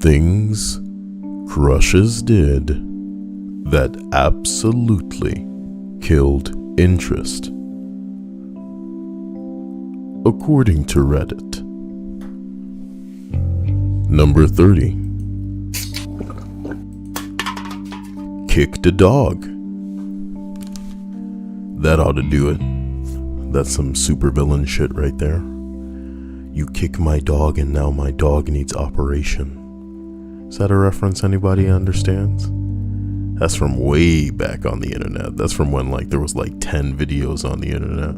Things crushes did that absolutely killed interest, according to Reddit. Number 30. Kicked a dog. That ought to do it. That's some supervillain shit right there. You kick my dog and now my dog needs operation. Is that a reference anybody understands? That's from way back on the internet. That's from when there was 10 videos on the internet.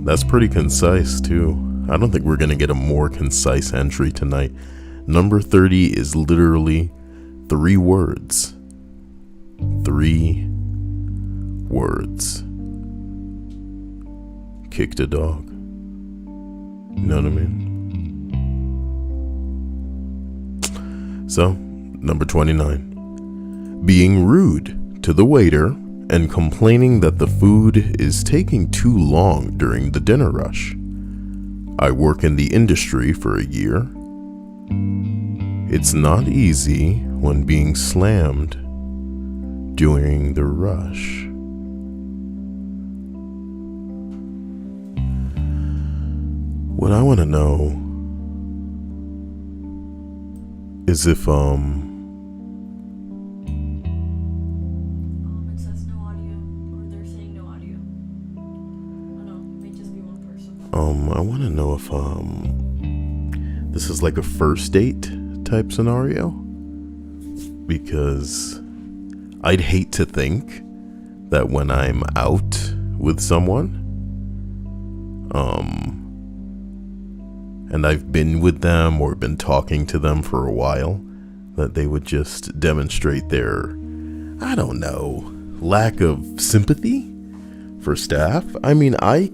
That's pretty concise too. I don't think we're gonna get a more concise entry tonight. Number 30 is literally 3 words. 3 words. Kicked a dog. You know what I mean? So, number 29. Being rude to the waiter and complaining that the food is taking too long during the dinner rush. I work in the industry for a year. It's not easy when being slammed during the rush. What I want to know is if It says no audio, or they're saying no audio. Oh no, it may just be one person. I want to know if this is like a first date type scenario, because I'd hate to think that when I'm out with someone, and I've been with them or been talking to them for a while, that they would just demonstrate their, I don't know, lack of sympathy for staff. I mean, I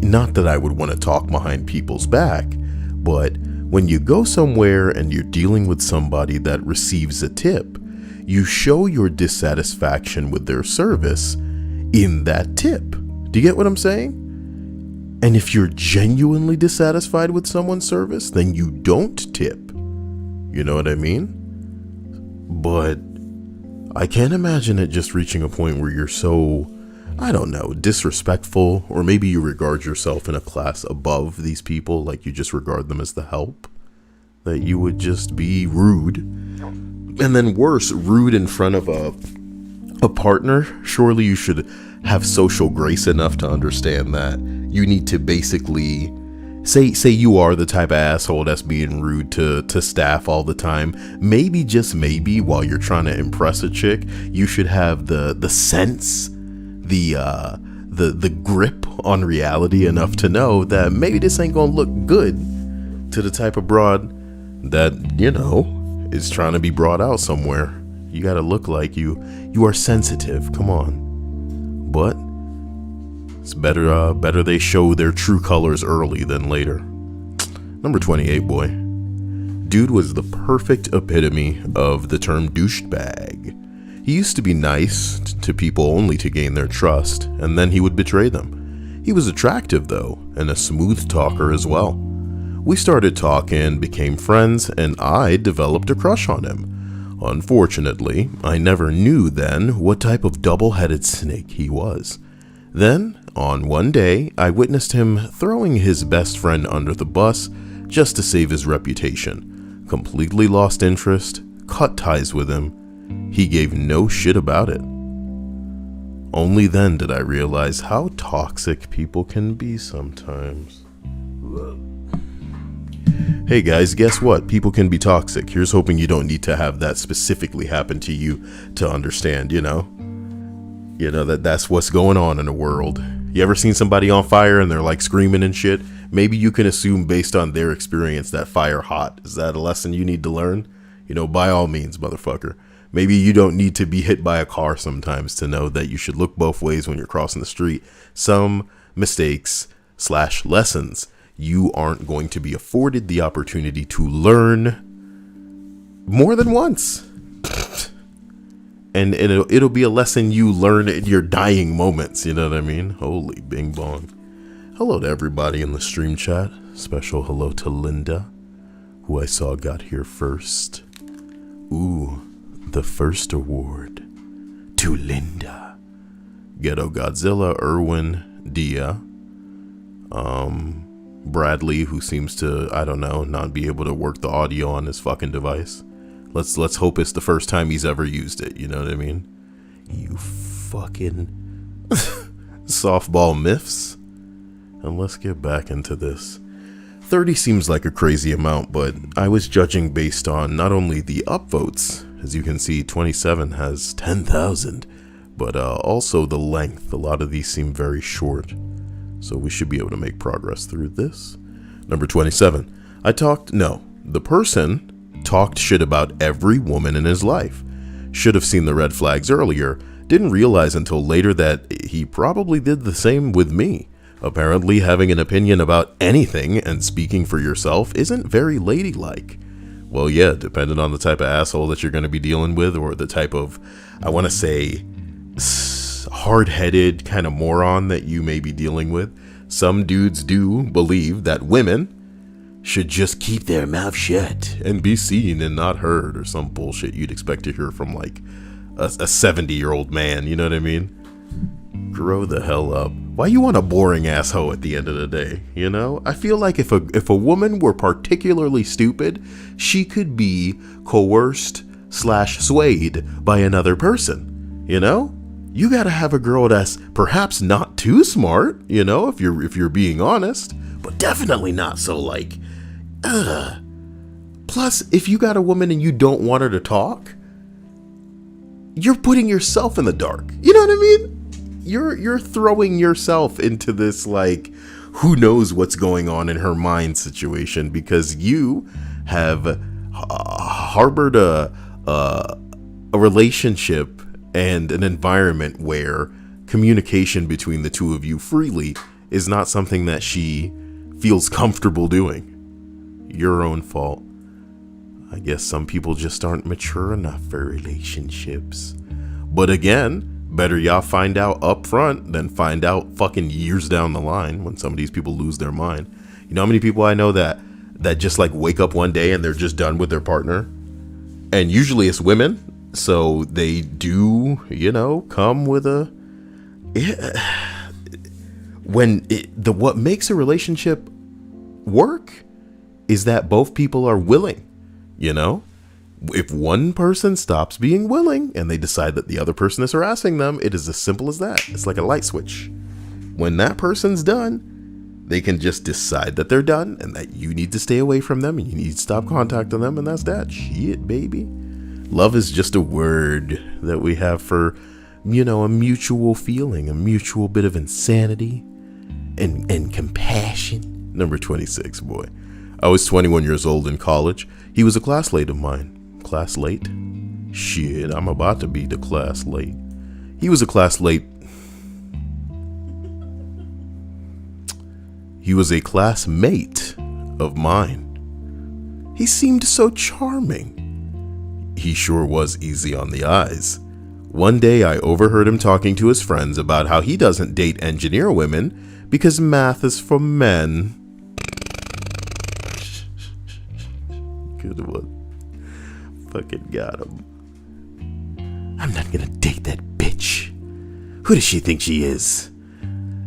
not that I would want to talk behind people's back, but when you go somewhere and you're dealing with somebody that receives a tip, you show your dissatisfaction with their service in that tip. Do you get what I'm saying? And if you're genuinely dissatisfied with someone's service, then you don't tip. You know what I mean? But I can't imagine it just reaching a point where you're so, I don't know, disrespectful, or maybe you regard yourself in a class above these people, like you just regard them as the help, that you would just be rude. And then worse, rude in front of a partner. Surely you should have social grace enough to understand that you need to basically say you are the type of asshole that's being rude to staff all the time. Maybe, just maybe, while you're trying to impress a chick, you should have the sense, the grip on reality enough to know that maybe this ain't gonna look good to the type of broad that, you know, is trying to be brought out somewhere. You gotta look like you are sensitive. Come on. But it's better they show their true colors early than later. Number 28, boy. Dude was the perfect epitome of the term douchebag. He used to be nice to people only to gain their trust, and then he would betray them. He was attractive though, and a smooth talker as well. We started talking, became friends, and I developed a crush on him. Unfortunately, I never knew then what type of double-headed snake he was. Then, on one day, I witnessed him throwing his best friend under the bus just to save his reputation. Completely lost interest, cut ties with him. He gave no shit about it. Only then did I realize how toxic people can be sometimes. Hey guys, guess what? People can be toxic. Here's hoping you don't need to have that specifically happen to you to understand, you know that's what's going on in the world. You ever seen somebody on fire and they're screaming and shit? Maybe you can assume based on their experience that fire hot. Is that a lesson you need to learn? By all means, motherfucker. Maybe you don't need to be hit by a car sometimes to know that you should look both ways when you're crossing the street. Some mistakes / lessons you aren't going to be afforded the opportunity to learn more than once. And it'll be a lesson you learn in your dying moments. You know what I mean? Holy bing bong. Hello to everybody in the stream chat. Special hello to Linda, who I saw got here first. Ooh, the first award to Linda. Ghetto Godzilla, Erwin, Dia. Bradley, who seems to, I don't know, not be able to work the audio on his fucking device. Let's hope it's the first time he's ever used it, you know what I mean? You fucking softball myths. And let's get back into this. 30 seems like a crazy amount, but I was judging based on not only the upvotes, as you can see 27 has 10,000, but also the length. A lot of these seem very short, so we should be able to make progress through this. Number 27, the person talked shit about every woman in his life. Should have seen the red flags earlier, didn't realize until later that he probably did the same with me. Apparently having an opinion about anything and speaking for yourself isn't very ladylike. Well, yeah, depending on the type of asshole that you're going to be dealing with, or the type of, I want to say, hard-headed kind of moron that you may be dealing with. Some dudes do believe that women should just keep their mouth shut and be seen and not heard, or some bullshit you'd expect to hear from like a 70-year-old man, you know what I mean? Grow the hell up. Why you want a boring asshole at the end of the day, you know? I feel like if a woman were particularly stupid, she could be coerced / swayed by another person, you know? You gotta have a girl that's perhaps not too smart, you know, if you're being honest, but definitely not so like, Plus, if you got a woman and you don't want her to talk, you're putting yourself in the dark. You know what I mean? You're throwing yourself into this, like, who knows what's going on in her mind situation, because you have harbored a relationship and an environment where communication between the two of you freely is not something that she feels comfortable doing. Your own fault. I guess some people just aren't mature enough for relationships. But again, better y'all find out up front than find out fucking years down the line when some of these people lose their mind. You know how many people I know that just like wake up one day and they're just done with their partner? And usually it's women. So they do, you know, come with what makes a relationship work is that both people are willing, you know? If one person stops being willing and they decide that the other person is harassing them, it is as simple as that. It's like a light switch. When that person's done, they can just decide that they're done and that you need to stay away from them and you need to stop contacting them, and that's that. Shit, baby. Love is just a word that we have for, you know, a mutual feeling, a mutual bit of insanity and compassion. Number 26, boy. I was 21 years old in college. He was a classmate of mine. Class late? Shit, I'm about to be the class late. He was a classmate. He was a classmate of mine. He seemed so charming. He sure was easy on the eyes. One day I overheard him talking to his friends about how he doesn't date engineer women because math is for men. Good one. Fucking got him. I'm not gonna date that bitch. Who does she think she is?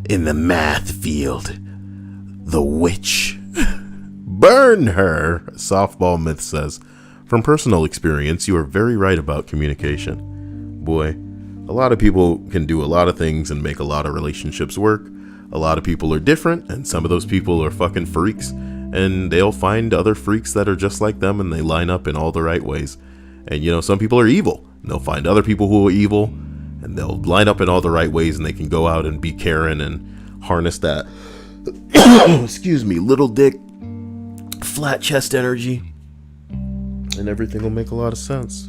In the math field. The witch. Burn her, Softball Myth says. From personal experience, you are very right about communication. Boy, a lot of people can do a lot of things and make a lot of relationships work. A lot of people are different, and some of those people are fucking freaks. And they'll find other freaks that are just like them, and they line up in all the right ways. And, you know, some people are evil. And they'll find other people who are evil, and they'll line up in all the right ways, and they can go out and be Karen and harness that, excuse me, little dick, flat chest energy. And everything will make a lot of sense.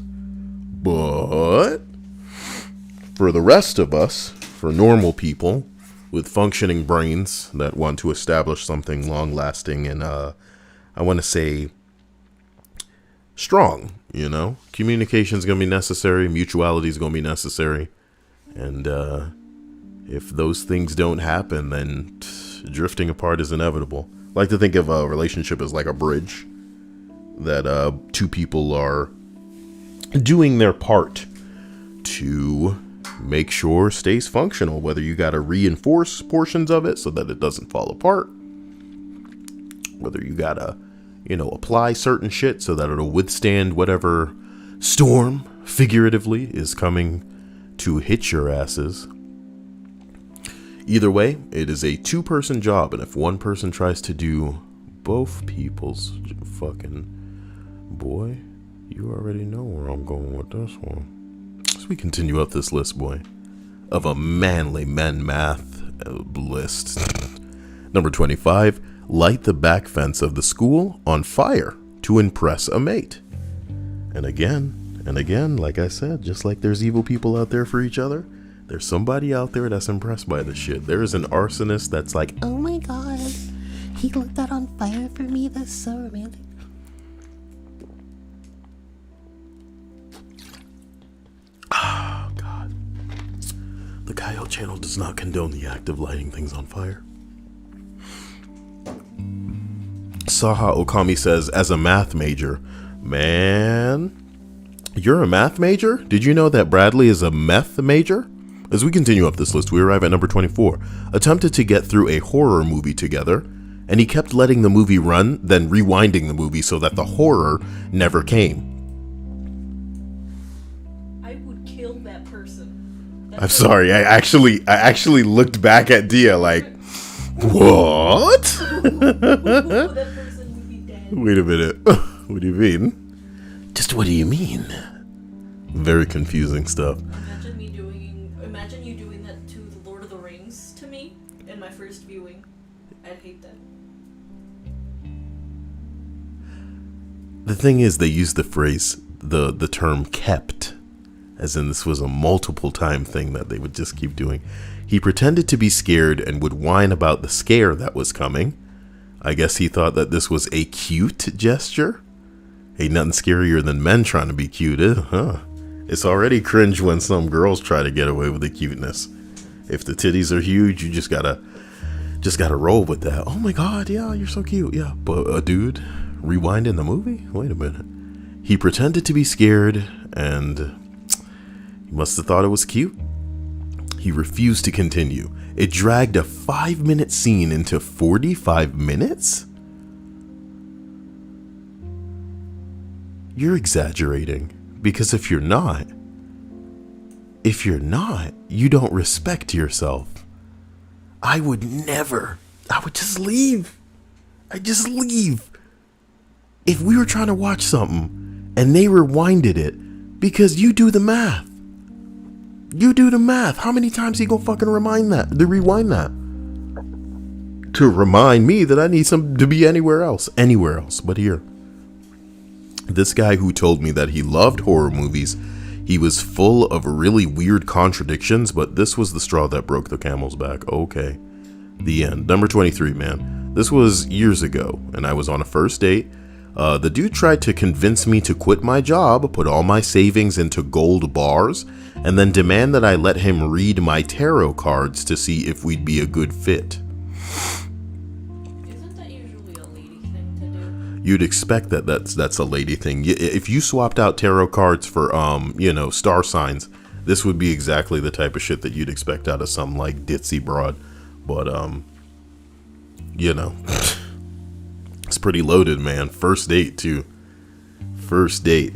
But for the rest of us, for normal people with functioning brains that want to establish something long-lasting and, I want to say, strong, you know? Communication is going to be necessary. Mutuality is going to be necessary. And if those things don't happen, then drifting apart is inevitable. I like to think of a relationship as like a bridge. that two people are doing their part to make sure stays functional, whether you got to reinforce portions of it so that it doesn't fall apart, whether you got to, apply certain shit so that it'll withstand whatever storm, figuratively, is coming to hit your asses. Either way, it is a two-person job, and if one person tries to do both people's fucking... Boy, you already know where I'm going with this one. As we continue up this list, boy, of a manly men math list. Number 25, light the back fence of the school on fire to impress a mate. And again, like I said, just like there's evil people out there for each other, there's somebody out there that's impressed by this shit. There is an arsonist that's like, oh my god, he lit that on fire for me, that's so romantic. oh god. The Kyle channel does not condone the act of lighting things on fire. Saha Okami says, as a math major, man, you're a math major? Did you know that Bradley is a meth major? As we continue up this list, we arrive at number 24. Attempted to get through a horror movie together, and he kept letting the movie run, then rewinding the movie so that the horror never came. I would kill that person. I'm sorry, I actually looked back at Dia like, what? That person would be dead. Wait a minute. What do you mean? Just what do you mean? Very confusing stuff. Imagine you doing that to the Lord of the Rings to me in my first viewing. I'd hate that. The thing is, they use the phrase, the term kept, as in this was a multiple time thing that they would just keep doing. He pretended to be scared and would whine about the scare that was coming. I guess he thought that this was a cute gesture. Ain't nothing scarier than men trying to be cute, huh? It's already cringe when some girls try to get away with the cuteness. If the titties are huge, you just gotta roll with that. Oh my god, yeah, you're so cute, yeah. But a dude rewinding the movie? Wait a minute. He pretended to be scared, and he must have thought it was cute. He refused to continue. It dragged a 5-minute scene into 45 minutes? You're exaggerating. Because if you're not, you don't respect yourself. I would just leave. I'd just leave. If we were trying to watch something and they rewinded it, because you do the math. How many times are you gonna fucking rewind that? To remind me that I need some to be anywhere else but here. This guy who told me that he loved horror movies, he was full of really weird contradictions, but this was the straw that broke the camel's back. Okay. The end. Number 23, man. This was years ago, and I was on a first date. The dude tried to convince me to quit my job, put all my savings into gold bars, and then demand that I let him read my tarot cards to see if we'd be a good fit. You'd expect that that's a lady thing. If you swapped out tarot cards for, star signs, this would be exactly the type of shit that you'd expect out of some, like, ditzy broad. But, it's pretty loaded, man. First date, too. First date.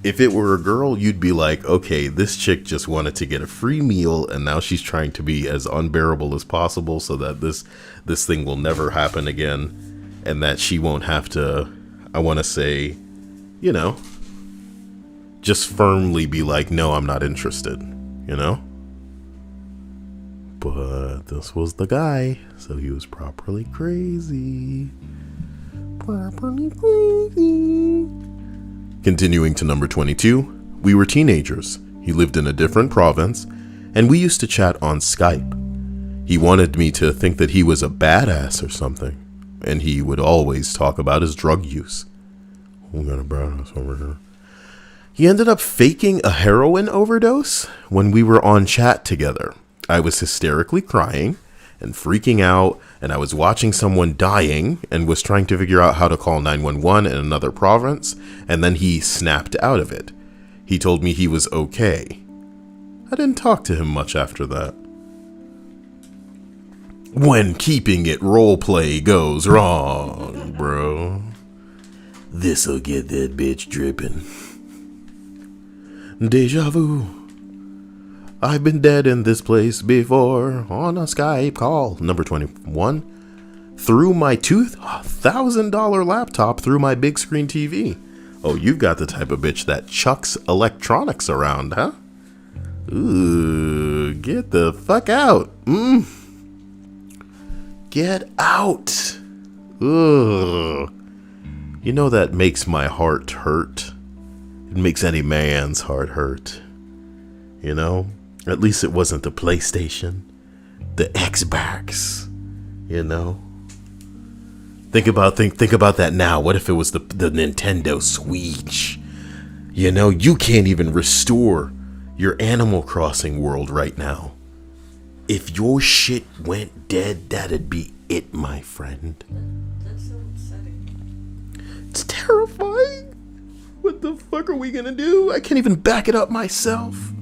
If it were a girl, you'd be like, okay, this chick just wanted to get a free meal, and now she's trying to be as unbearable as possible so that this thing will never happen again. And that she won't have to, I want to say, just firmly be like, no, I'm not interested, But this was the guy, so he was properly crazy. Continuing to number 22, we were teenagers. He lived in a different province, and we used to chat on Skype. He wanted me to think that he was a badass or something. And he would always talk about his drug use. We got a badass over here. He ended up faking a heroin overdose when we were on chat together. I was hysterically crying, and freaking out, and I was watching someone dying and was trying to figure out how to call 911 in another province, and then he snapped out of it. He told me he was okay. I didn't talk to him much after that. When keeping it roleplay goes wrong, bro. This'll get that bitch dripping. Deja vu. I've been dead in this place before on a Skype call. Number 21. Through my $2,000 laptop through my big screen TV. Oh, you've got the type of bitch that chucks electronics around, huh? Ooh, get the fuck out. Get out. Ugh. You know that makes my heart hurt. It makes any man's heart hurt. You know? At least it wasn't the PlayStation. The Xbox. You know? Think about that now. What if it was the Nintendo Switch? You know, you can't even restore your Animal Crossing world right now. If your shit went dead, that'd be it, my friend. That's so upsetting. It's terrifying. What the fuck are we gonna do? I can't even back it up myself.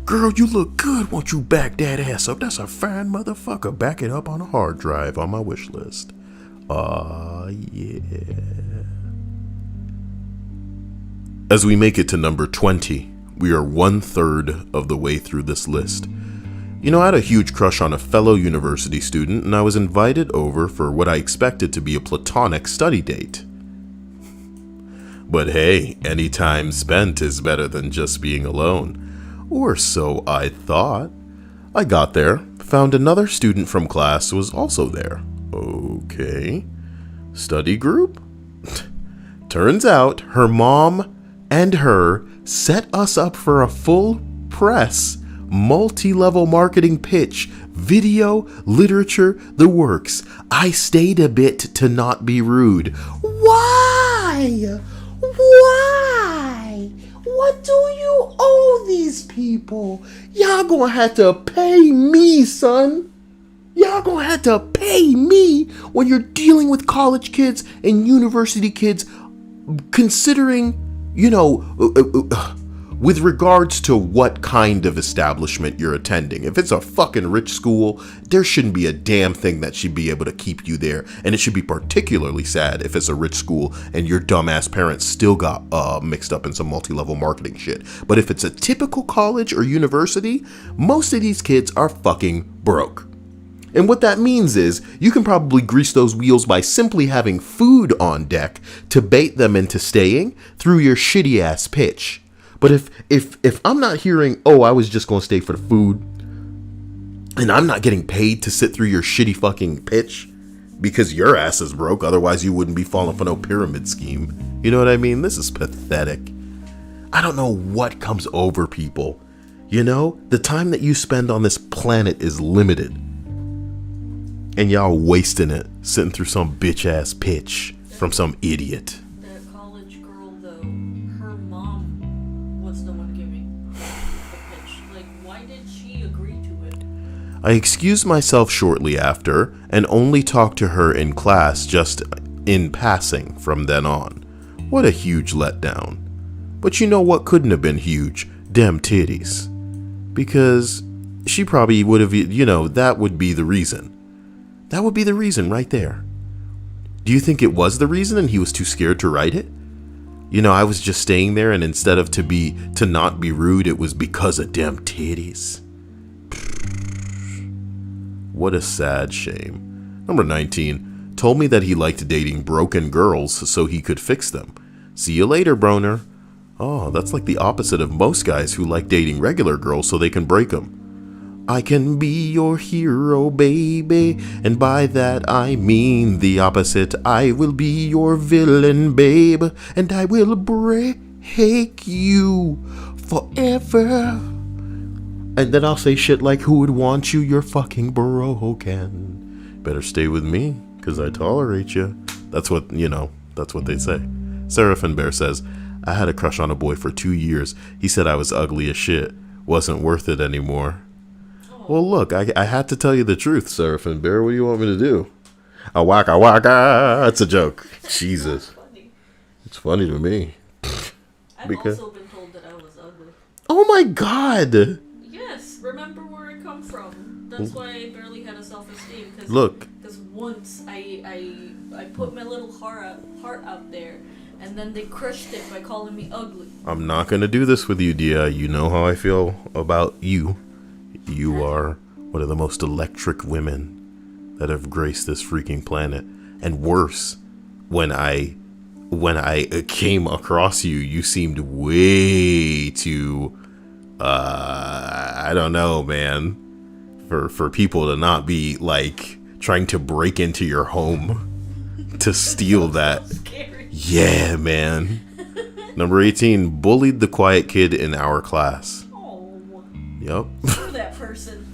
Girl, you look good. Won't you back that ass up? That's a fine motherfucker. Back it up on a hard drive on my wish list. Yeah. As we make it to number 20, we are 1/3 of the way through this list. You know, I had a huge crush on a fellow university student, and I was invited over for what I expected to be a platonic study date. But hey, any time spent is better than just being alone. Or so I thought. I got there, found another student from class was also there. Okay. Study group? Turns out her mom and her set us up for a full press, multi-level marketing pitch, video, literature, the works. I stayed a bit to not be rude. Why? Why? What do you owe these people? Y'all gonna have to pay me, son. Y'all gonna have to pay me when you're dealing with college kids and university kids, considering, you know, with regards to what kind of establishment you're attending. If it's a fucking rich school, there shouldn't be a damn thing that should be able to keep you there. And it should be particularly sad if it's a rich school and your dumbass parents still got mixed up in some multi-level marketing shit. But if it's a typical college or university, most of these kids are fucking broke. And what that means is you can probably grease those wheels by simply having food on deck to bait them into staying through your shitty ass pitch. But if I'm not hearing, oh, I was just going to stay for the food, and I'm not getting paid to sit through your shitty fucking pitch because your ass is broke, otherwise you wouldn't be falling for no pyramid scheme. You know what I mean? This is pathetic. I don't know what comes over people. You know, the time that you spend on this planet is limited. And y'all wasting it, sitting through some bitch ass pitch from some idiot. That college girl, though, her mom was the one giving the pitch. Like, why did she agree to it? I excused myself shortly after and only talked to her in class just in passing from then on. What a huge letdown. But you know what couldn't have been huge? Dem titties. Because she probably would have, you know, that would be the reason. That would be the reason right there. Do you think it was the reason and he was too scared to write it? You know, I was just staying there and instead of to not be rude, it was because of damn titties. What a sad shame. Number 19, told me that he liked dating broken girls so he could fix them. See you later, Broner. Oh, that's like the opposite of most guys who like dating regular girls so they can break them. I can be your hero, baby, and by that I mean the opposite. I will be your villain, babe, and I will break you forever. And then I'll say shit like, who would want you? You're fucking broken. Better stay with me, because I tolerate you. That's what, you know, that's what they say. Seraphin Bear says, I had a crush on a boy for 2 years. He said I was ugly as shit. Wasn't worth it anymore. Well, look, I had to tell you the truth, Seraphin Bear. What do you want me to do? A waka waka. It's a joke. Jesus. Funny. It's funny to me. I've Because- also been told that I was ugly. Oh my god. Yes, remember where I come from. That's why I barely had a self-esteem. Look. Because once I put my little heart out there, and then they crushed it by calling me ugly. I'm not going to do this with you, Dia. You know how I feel about you. You are one of the most electric women that have graced this freaking planet. And worse, when I came across you, you seemed way too, I don't know, man, for people to not be like trying to break into your home to steal that. Scary. Yeah, man. Number 18, bullied the quiet kid in our class. Oh, Yep. for that person.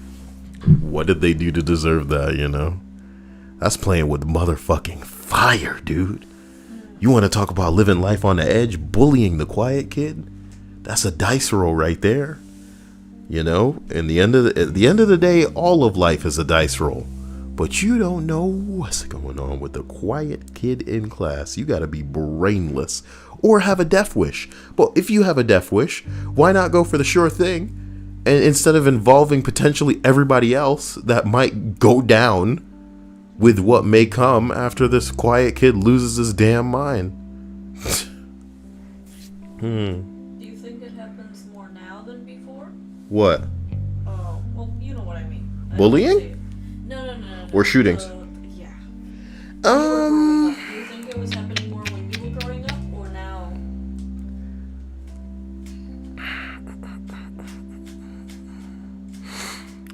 What did they do to deserve that, you know? That's playing with motherfucking fire, dude. You want to talk about living life on the edge, bullying the quiet kid? That's a dice roll right there. You know, at the end of the day, all of life is a dice roll. But you don't know what's going on with the quiet kid in class. You got to be brainless or have a death wish. Well, if you have a death wish, why not go for the sure thing? And instead of involving potentially everybody else that might go down with what may come after this quiet kid loses his damn mind. Do you think it happens more now than before? What? Oh, well, you know what I mean. Bullying? No. Or shootings? Yeah. Um, Do you think it was happening more when you were growing up, or now?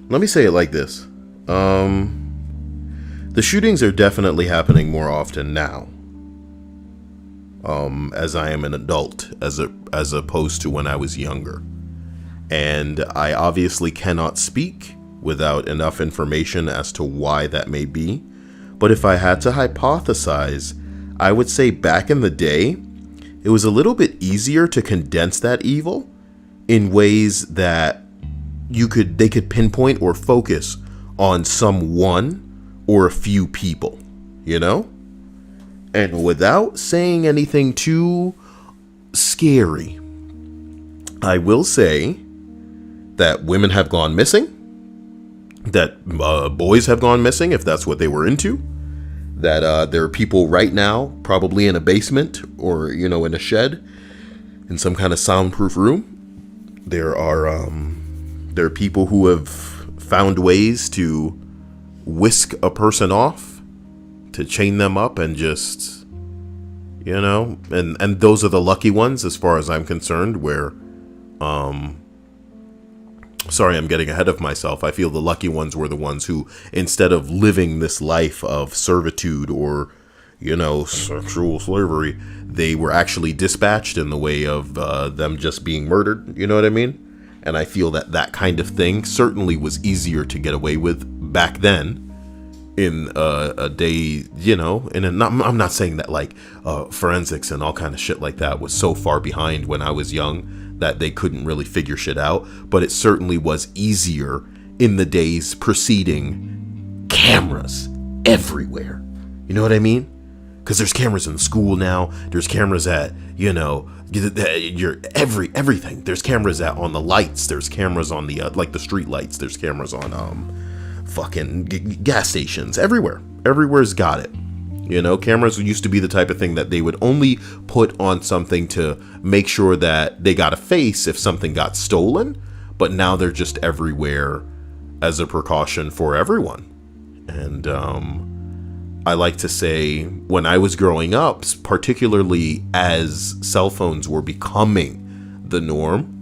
let me say it like this. The shootings are definitely happening more often now. As I am an adult, as opposed to when I was younger. And I obviously cannot speak without enough information as to why that may be. But if I had to hypothesize, I would say back in the day, it was a little bit easier to condense that evil in ways that they could pinpoint or focus on someone or a few people, you know? And without saying anything too scary, I will say that women have gone missing, that boys have gone missing if that's what they were into, that there are people right now probably in a basement or, you know, in a shed in some kind of soundproof room. There are people who have found ways to whisk a person off, to chain them up and just, you know, and those are the lucky ones as far as I'm concerned, where sorry, I'm getting ahead of myself. I feel the lucky ones were the ones who, instead of living this life of servitude or, you know, sexual slavery, they were actually dispatched in the way of them just being murdered. You know what I mean? And I feel that kind of thing certainly was easier to get away with back then, in a day, you know. And I'm not saying that like forensics and all kind of shit like that was so far behind when I was young that they couldn't really figure shit out, but it certainly was easier in the days preceding cameras everywhere. You know what I mean? Because there's cameras in the school now. There's cameras at, you know, everything. There's cameras on the lights. There's cameras on the like the street lights. There's cameras on fucking gas stations. Everywhere's got it. You know, cameras used to be the type of thing that they would only put on something to make sure that they got a face if something got stolen. But now they're just everywhere as a precaution for everyone. And I like to say, when I was growing up, particularly as cell phones were becoming the norm,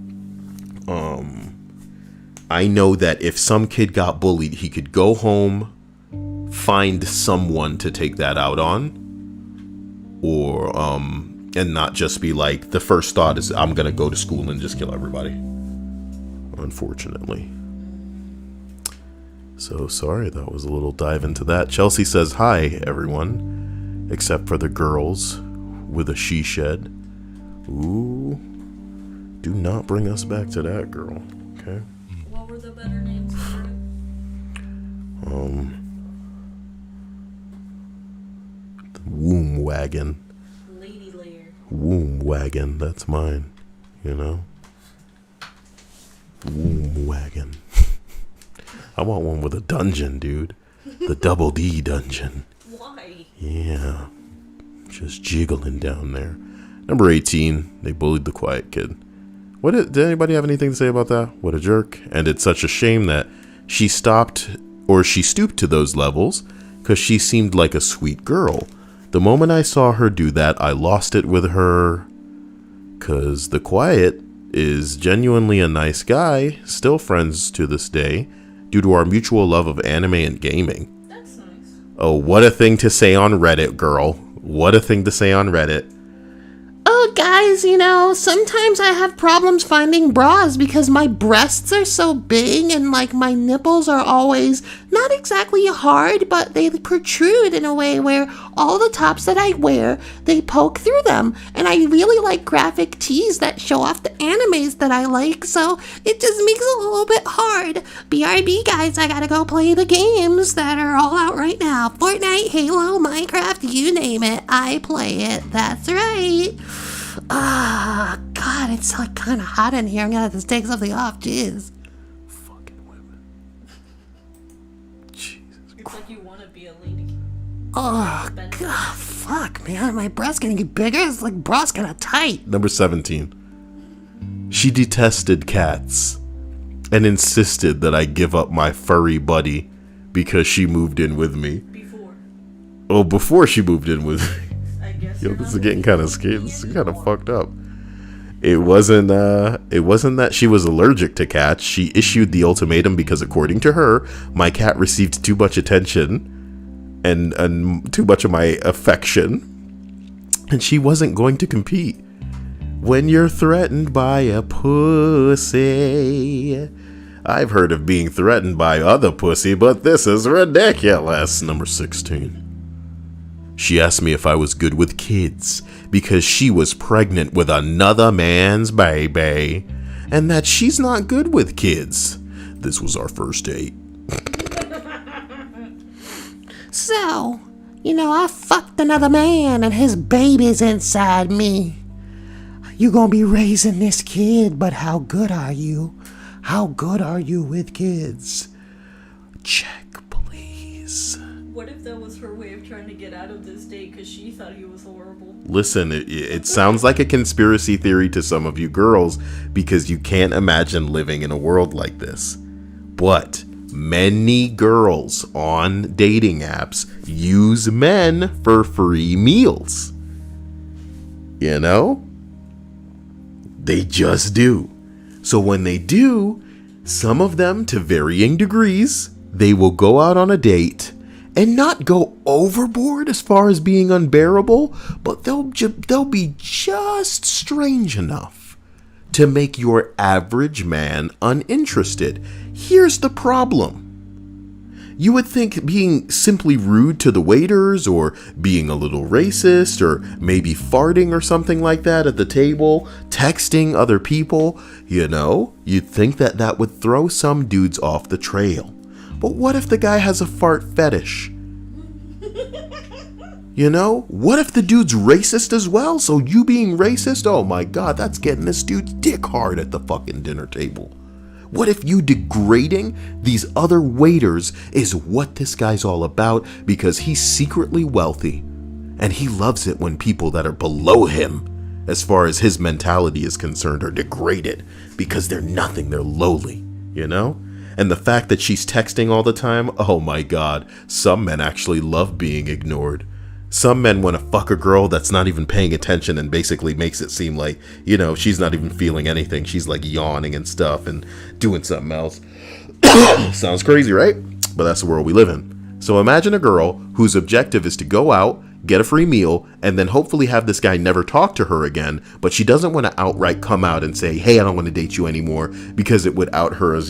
I know that if some kid got bullied, he could go home, find someone to take that out on, or and not just be like, the first thought is, I'm gonna go to school and just kill everybody, unfortunately. So sorry, that was a little dive into that. Chelsea says, hi everyone, except for the girls with a she shed. Ooh, do not bring us back to that, girl. Okay. What were the better names for it? Womb wagon. Lady layer. Womb wagon. That's mine. You know? Womb wagon. I want one with a dungeon, dude. The Double D dungeon. Why? Yeah. Just jiggling down there. Number 18. They bullied the quiet kid. Did anybody have anything to say about that? What a jerk. And it's such a shame that she stopped, or she stooped to those levels, because she seemed like a sweet girl. The moment I saw her do that, I lost it with her, because the quiet is genuinely a nice guy, still friends to this day, due to our mutual love of anime and gaming. That's nice. Oh, what a thing to say on Reddit, girl. What a thing to say on Reddit. Oh, guys, sometimes I have problems finding bras because my breasts are so big and, my nipples are always not exactly hard, but they protrude in a way where all the tops that I wear, they poke through them. And I really like graphic tees that show off the animes that I like, so it just makes it a little bit hard. BRB, guys, I gotta go play the games that are all out right now. Fortnite, Halo, Minecraft, you name it, I play it. That's right. God, it's kind of hot in here. I'm gonna have to take something off. Jeez. Fucking women. Jesus. It's like you want to be a lady. Oh, God, fuck, man. My breast's gonna get bigger. It's like bra's kind of tight. Number 17. She detested cats and insisted that I give up my furry buddy because she moved in with me. Before she moved in with me. I guess. Yo, this is getting kind of scared. This is kind of fucked up. It wasn't that she was allergic to cats. She issued the ultimatum because, according to her, my cat received too much attention and too much of my affection, and she wasn't going to compete. When you're threatened by a pussy, I've heard of being threatened by other pussy, but this is ridiculous. Number 16. She asked me if I was good with kids because she was pregnant with another man's baby and that she's not good with kids. This was our first date. So, I fucked another man and his baby's inside me. You gonna be raising this kid, but how good are you? How good are you with kids? Check, please. What if that was her way of trying to get out of this date because she thought he was horrible? Listen, it sounds like a conspiracy theory to some of you girls because you can't imagine living in a world like this. But many girls on dating apps use men for free meals. They just do. So when they do, some of them, to varying degrees, they will go out on a date and not go overboard as far as being unbearable, but they'll be just strange enough to make your average man uninterested. Here's the problem. You would think being simply rude to the waiters or being a little racist or maybe farting or something like that at the table, texting other people, you'd think that would throw some dudes off the trail. But what if the guy has a fart fetish? What if the dude's racist as well? So you being racist, oh my God, that's getting this dude's dick hard at the fucking dinner table. What if you degrading these other waiters is what this guy's all about because he's secretly wealthy and he loves it when people that are below him, as far as his mentality is concerned, are degraded because they're nothing, they're lowly, And the fact that she's texting all the time, oh my God, some men actually love being ignored. Some men want to fuck a girl that's not even paying attention and basically makes it seem like, she's not even feeling anything. She's like yawning and stuff and doing something else. Sounds crazy, right? But that's the world we live in. So imagine a girl whose objective is to go out, get a free meal, and then hopefully have this guy never talk to her again, but she doesn't want to outright come out and say, hey, I don't want to date you anymore, because it would out her as,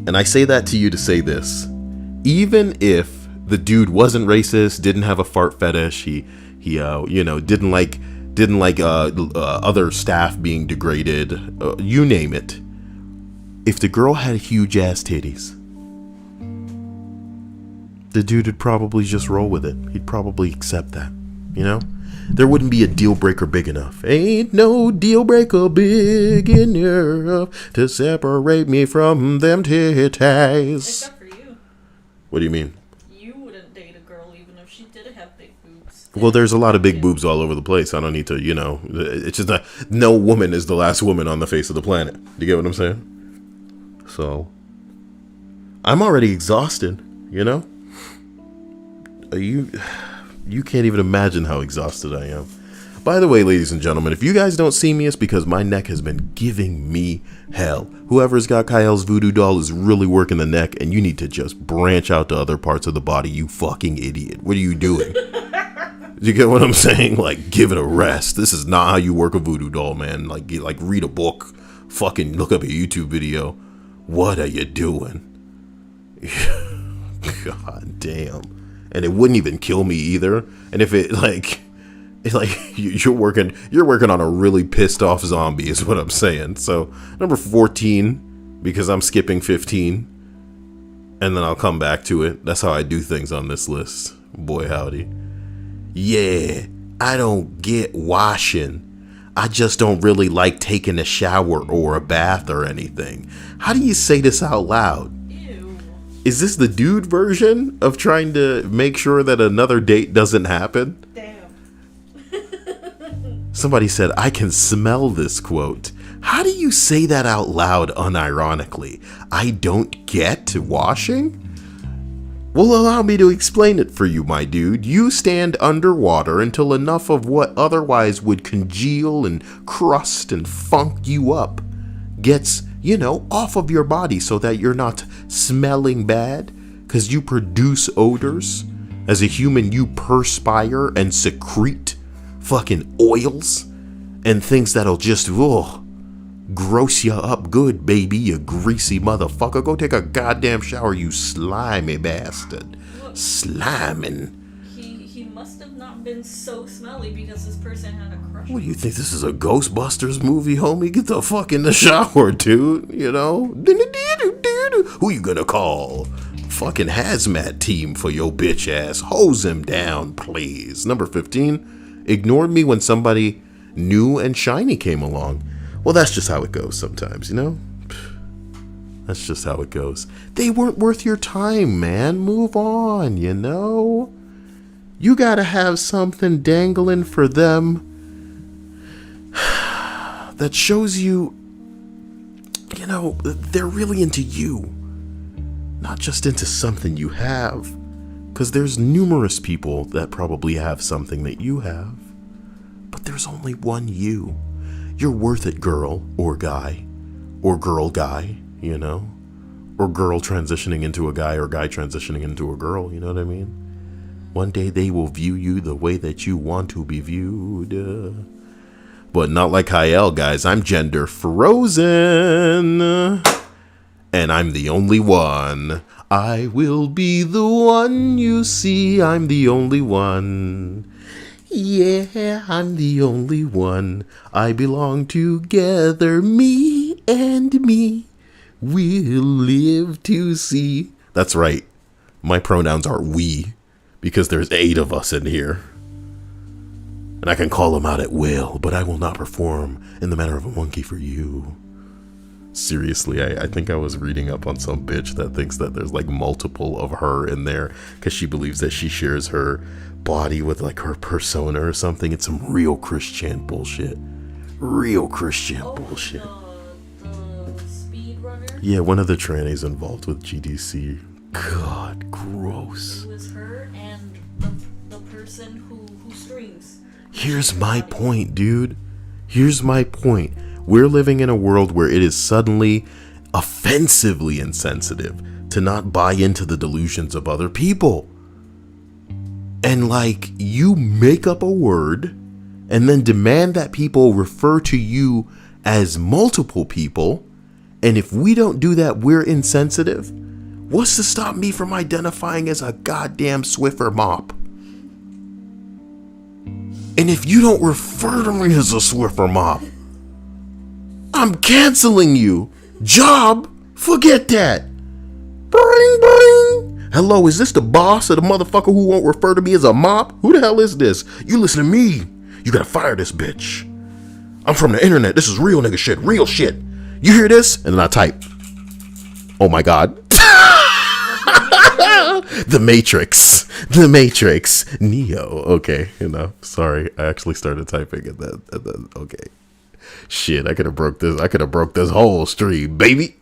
And I say that to you to say this. Even if the dude wasn't racist, didn't have a fart fetish, he didn't like other staff being degraded, you name it. if the girl had huge ass titties, the dude would probably just roll with it. He'd probably accept that, you know? There wouldn't be a deal breaker big enough. Ain't no deal breaker big enough to separate me from them titties. Except for you. What do you mean? You wouldn't date a girl even if she did have big boobs. Well, there's a lot of big boobs all over the place. I don't need to, you know, it's just no woman is the last woman on the face of the planet. Do you get what I'm saying? So, I'm already exhausted, you know? You can't even imagine how exhausted I am. By the way, ladies and gentlemen, if you guys don't see me, it's because my neck has been giving me hell. Whoever's got Kyle's voodoo doll is really working the neck, and you need to just branch out to other parts of the body, you fucking idiot. What are you doing? You get what I'm saying? Like, give it a rest. This is not how you work a voodoo doll, man. Like read a book. Fucking look up a YouTube video. What are you doing? God damn. And it wouldn't even kill me either. And if it it's like you're working on a really pissed off zombie is what I'm saying. So number 14, because I'm skipping 15, and then I'll come back to it. That's how I do things on this list. Boy howdy. Yeah, I don't get washing. I just don't really like taking a shower or a bath or anything. How do you say this out loud? Is this the dude version of trying to make sure that another date doesn't happen? Damn. Somebody said, I can smell this quote. How do you say that out loud unironically? I don't get washing? Well, allow me to explain it for you, my dude. You stand underwater until enough of what otherwise would congeal and crust and funk you up gets, you know, off of your body so that you're not smelling bad, because you produce odors. As a human, you perspire and secrete fucking oils and things that'll just gross you up good, baby, you greasy motherfucker. Go take a goddamn shower, you slimy bastard. Look, Sliming. He must have not been so smelly because this person had a crush. What do you think, this is a Ghostbusters movie, homie? Get the fuck in the shower, dude. You know? Who you gonna call? Fucking hazmat team for your bitch ass. Hose him down, please. Number 15, ignored me when somebody new and shiny came along. Well, that's just how it goes sometimes, you know? That's just how it goes. They weren't worth your time, man. Move on, you know? You gotta have something dangling for them that shows you, you know, they're really into you, not just into something you have. Because there's numerous people that probably have something that you have, but there's only one you. You're worth it, girl or guy, or girl guy, you know, or girl transitioning into a guy or guy transitioning into a girl, you know what I mean? One day they will view you the way that you want to be viewed. But not like Kyle, guys. I'm gender frozen. And I'm the only one. I will be the one you see. I'm the only one. Yeah, I'm the only one. I belong together. Me and me. We'll live to see. That's right. My pronouns are we. Because there's 8 of us in here. And I can call them out at will, but I will not perform in the manner of a monkey for you. Seriously, I think I was reading up on some bitch that thinks that there's like multiple of her in there because she believes that she shares her body with like her persona or something. It's some real Christian bullshit. Real Christian bullshit. The speed runner? Yeah, one of the trannies involved with GDC. God, gross. It was her and the person who streams. Here's my point, dude. Here's my point. We're living in a world where it is suddenly offensively insensitive to not buy into the delusions of other people. And like, you make up a word and then demand that people refer to you as multiple people. And if we don't do that, we're insensitive. What's to stop me from identifying as a goddamn Swiffer mop? And if you don't refer to me as a Swiffer mop, I'm canceling you. Job, Forget that. Bring, bring. Hello, is this the boss of the motherfucker who won't refer to me as a mop? Who the hell is this? You listen to me. You gotta fire this bitch. I'm from the internet. This is real nigga shit. Real shit. You hear this? And then I type. Oh my God. The Matrix. The Matrix. Neo. Okay, sorry. I actually started typing and then okay. Shit, I could have broke this. I could have broke this whole stream, baby.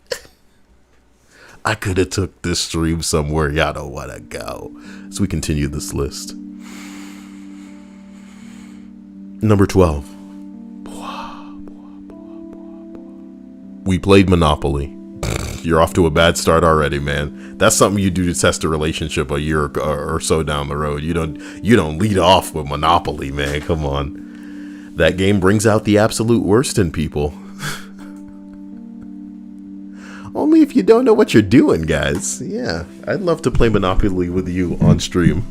I could have took this stream somewhere y'all don't want to go. So we continue this list. Number 12. We played Monopoly. You're off to a bad start already, man. That's something you do to test a relationship a year or so down the road. You don't lead off with Monopoly, man. Come on. That game brings out the absolute worst in people. Only if you don't know what you're doing, guys. Yeah, I'd love to play Monopoly with you on stream.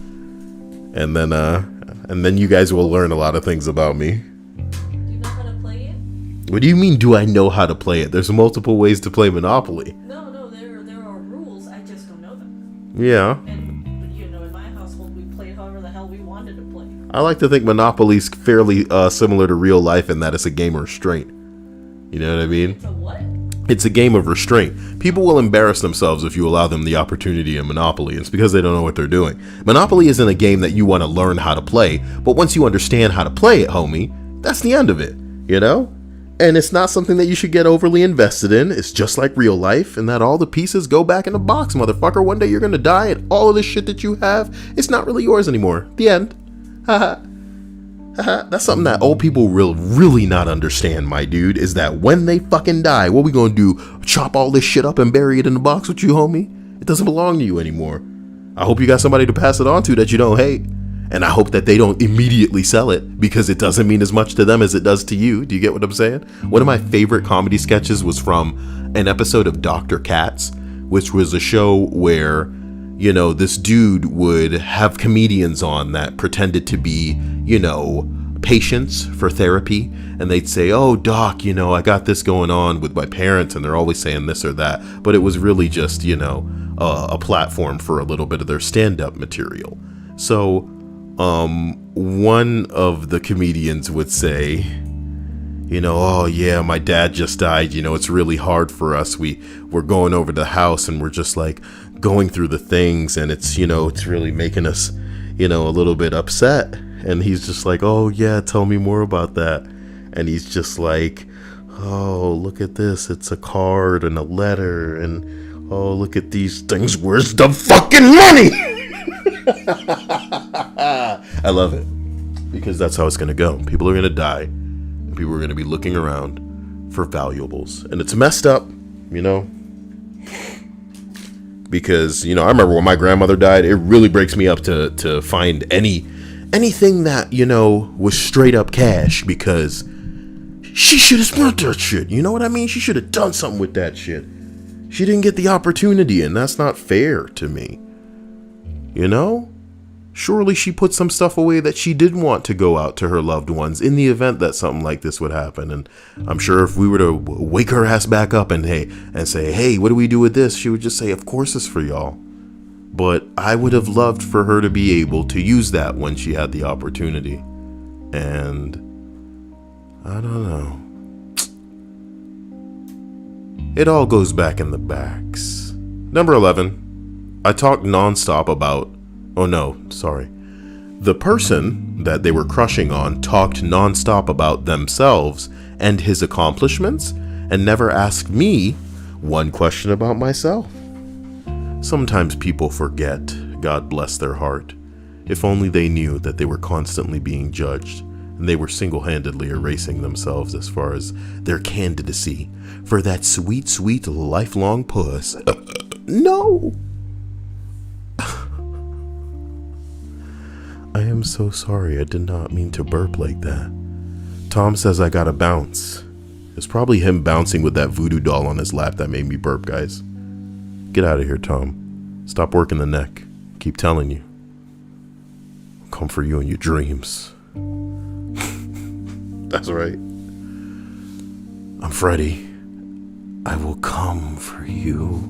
And then you guys will learn a lot of things about me. Do you know how to play it? What do you mean, do I know how to play it? There's multiple ways to play Monopoly. No, there are rules. I just don't know them. Yeah. And in my household, we played however the hell we wanted to play. I like to think Monopoly's fairly similar to real life in that it's a game of restraint. You know what I mean? It's a what? It's a game of restraint. People will embarrass themselves if you allow them the opportunity in Monopoly. It's because they don't know what they're doing. Monopoly isn't a game that you want to learn how to play, but once you understand how to play it, homie, that's the end of it, And it's not something that you should get overly invested in. It's just like real life, and that all the pieces go back in the box, motherfucker. One day you're gonna die, and all of this shit that you have, it's not really yours anymore. The end. Haha. That's something that old people will really not understand, my dude, is that when they fucking die, what we gonna do? Chop all this shit up and bury it in the box with you, homie? It doesn't belong to you anymore. I hope you got somebody to pass it on to that you don't hate. And I hope that they don't immediately sell it, because it doesn't mean as much to them as it does to you. Do you get what I'm saying? One of my favorite comedy sketches was from an episode of Dr. Katz, which was a show where, this dude would have comedians on that pretended to be, patients for therapy. And they'd say, oh, doc, I got this going on with my parents, and they're always saying this or that. But it was really just, a platform for a little bit of their stand-up material. So one of the comedians would say, oh yeah, my dad just died. It's really hard for us. We're going over to the house and we're just like going through the things, and it's, it's really making us, a little bit upset. And he's just like, oh yeah, tell me more about that. And he's just like, oh, look at this. It's a card and a letter, and oh, look at these things. Where's the fucking money? I love it, because that's how it's going to go. People are going to die, and people are going to be looking around for valuables. And it's messed up, because, I remember when my grandmother died, it really breaks me up to find anything that, was straight up cash, because she should have spent that shit. You know what I mean? She should have done something with that shit. She didn't get the opportunity, and that's not fair to me. Surely she put some stuff away that she did want to go out to her loved ones in the event that something like this would happen. And I'm sure if we were to wake her ass back up and say, hey, what do we do with this? She would just say, of course it's for y'all. But I would have loved for her to be able to use that when she had the opportunity. And I don't know. It all goes back in the backs. Number 11. I talked nonstop about... Oh no, sorry. The person that they were crushing on talked nonstop about themselves and his accomplishments, and never asked me one question about myself. Sometimes people forget, God bless their heart. If only they knew that they were constantly being judged, and they were single-handedly erasing themselves as far as their candidacy for that sweet, sweet lifelong puss. No! I am so sorry. I did not mean to burp like that. Tom says I gotta bounce. It's probably him bouncing with that voodoo doll on his lap that made me burp, guys. Get out of here, Tom. Stop working the neck. Keep telling you. I'll come for you in your dreams. That's right. I'm Freddy. I will come for you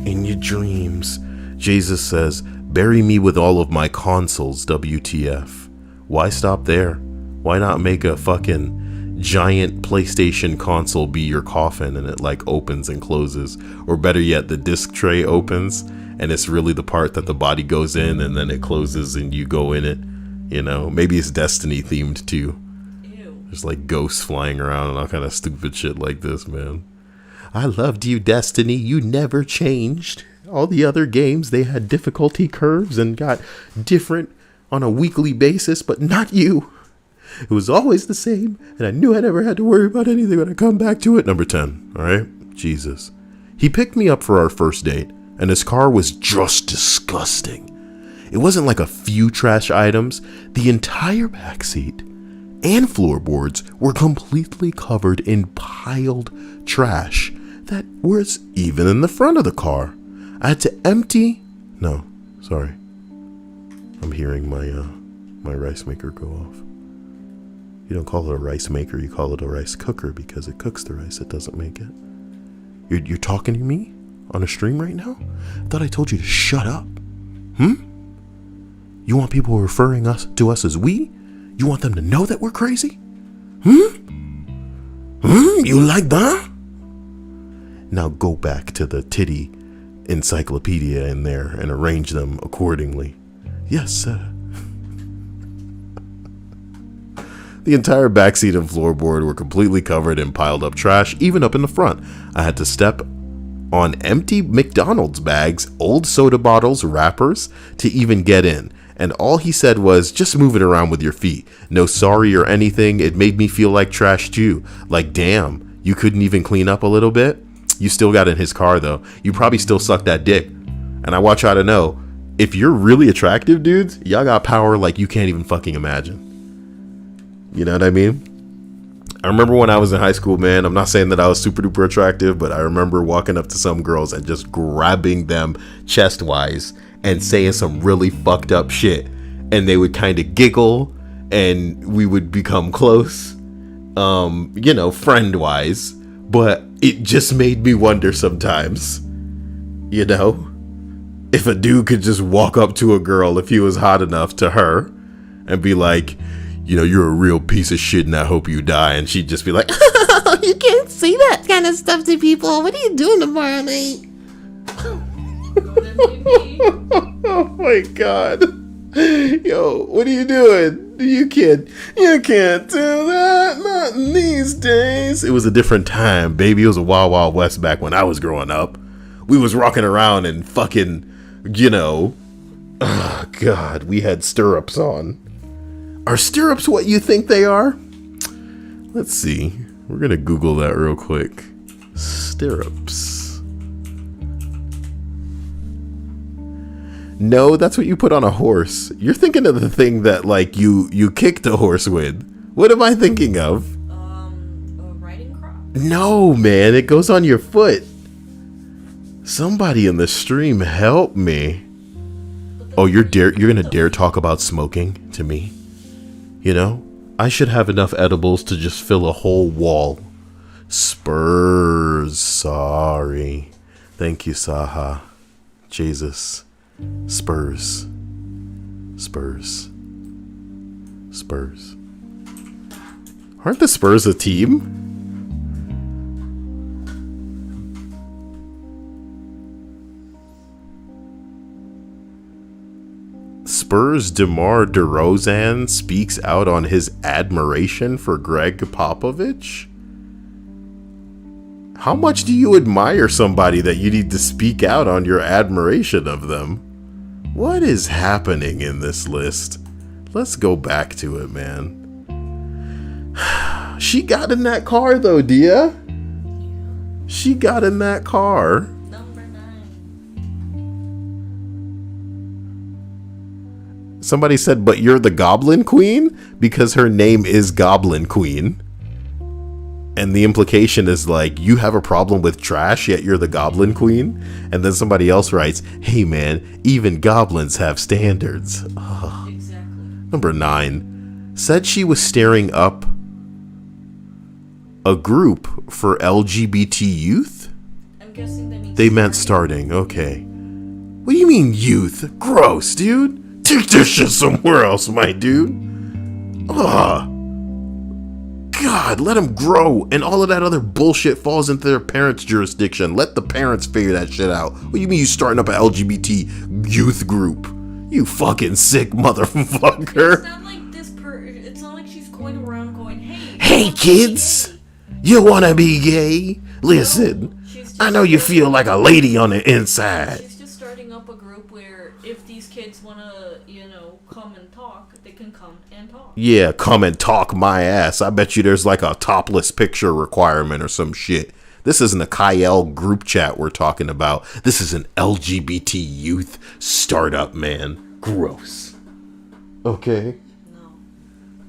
in your dreams. Jesus says, bury me with all of my consoles, WTF. Why stop there? Why not make a fucking giant PlayStation console be your coffin and it like opens and closes? Or better yet, the disc tray opens and it's really the part that the body goes in and then it closes and you go in it. You know, maybe it's Destiny themed too. Ew. There's like ghosts flying around and all kind of stupid shit like this, man. I loved you, Destiny. You never changed. All the other games, they had difficulty curves and got different on a weekly basis, but not you. It was always the same, and I knew I never had to worry about anything when I come back to it. Number 10, all right? Jesus. He picked me up for our first date, and his car was just disgusting. It wasn't like a few trash items. The entire backseat and floorboards were completely covered in piled trash that was even in the front of the car. I had to empty. No, sorry. I'm hearing my rice maker go off. You don't call it a rice maker, you call it a rice cooker because it cooks the rice, it doesn't make it. You're talking to me on a stream right now? I thought I told you to shut up. You want people referring to us as we? You want them to know that we're crazy? You like that? Now go back to the titty encyclopedia in there and arrange them accordingly. Yes, sir. The entire backseat and floorboard were completely covered in piled up trash, even up in the front. I had to step on empty McDonald's bags, old soda bottles, wrappers, to even get in. And all he said was, just move it around with your feet. No sorry or anything. It made me feel like trash too. Like, damn, you couldn't even clean up a little bit? You still got in his car though. You probably still suck that dick. And I want y'all to know, if you're really attractive dudes, y'all got power like you can't even fucking imagine. You know what I mean? I remember when I was in high school, man, I'm not saying that I was super duper attractive, but I remember walking up to some girls and just grabbing them chest wise and saying some really fucked up shit. And they would kind of giggle and we would become close, friend wise. But it just made me wonder sometimes, if a dude could just walk up to a girl if he was hot enough to her and be like, you're a real piece of shit and I hope you die. And she'd just be like, You can't say that kind of stuff to people. What are you doing tomorrow night? oh my God. Yo, what are you doing? You can't do that. Not in these days. It was a different time, baby. It was a wild, wild west back when I was growing up. We was rocking around and fucking, oh God, we had stirrups on. Are stirrups what you think they are? Let's see. We're gonna Google that real quick. Stirrups. No, that's what you put on a horse. You're thinking of the thing that like you kick the horse with. What am I thinking of? A riding crop? No, man, it goes on your foot. Somebody in the stream help me. Oh, you're gonna dare talk about smoking to me? I should have enough edibles to just fill a whole wall. Spurs, sorry. Thank you, Saha. Jesus. Spurs. Aren't the Spurs a team? Spurs DeMar DeRozan speaks out on his admiration for Greg Popovich? How much do you admire somebody that you need to speak out on your admiration of them? What is happening in this list? Let's go back to it, man. She got in that car though, Dia. She got in that car. Number 9. Somebody said, but you're the Goblin Queen? Because her name is Goblin Queen. And the implication is like, you have a problem with trash, yet you're the Goblin Queen? And then somebody else writes, hey man, even goblins have standards. Ugh. Exactly. Number 9. Said she was staring up A group for LGBT youth? I'm guessing that means They meant starting. Okay. What do you mean youth? Gross, dude. Take this shit somewhere else, my dude. Ugh. God, let them grow, and all of that other bullshit falls into their parents' jurisdiction. Let the parents figure that shit out. What do you mean you starting up an LGBT youth group? You fucking sick motherfucker. It's not like it's not like she's going around going, hey. Hey kids, you wanna be gay? Listen, I know you feel like a lady on the inside. She's just starting up a group where if these kids wanna, come and talk, they can come and talk. Yeah, come and talk my ass. I bet you there's like a topless picture requirement or some shit. This isn't a Kyle group chat we're talking about. This is an LGBT youth startup, man. Gross. Okay. No.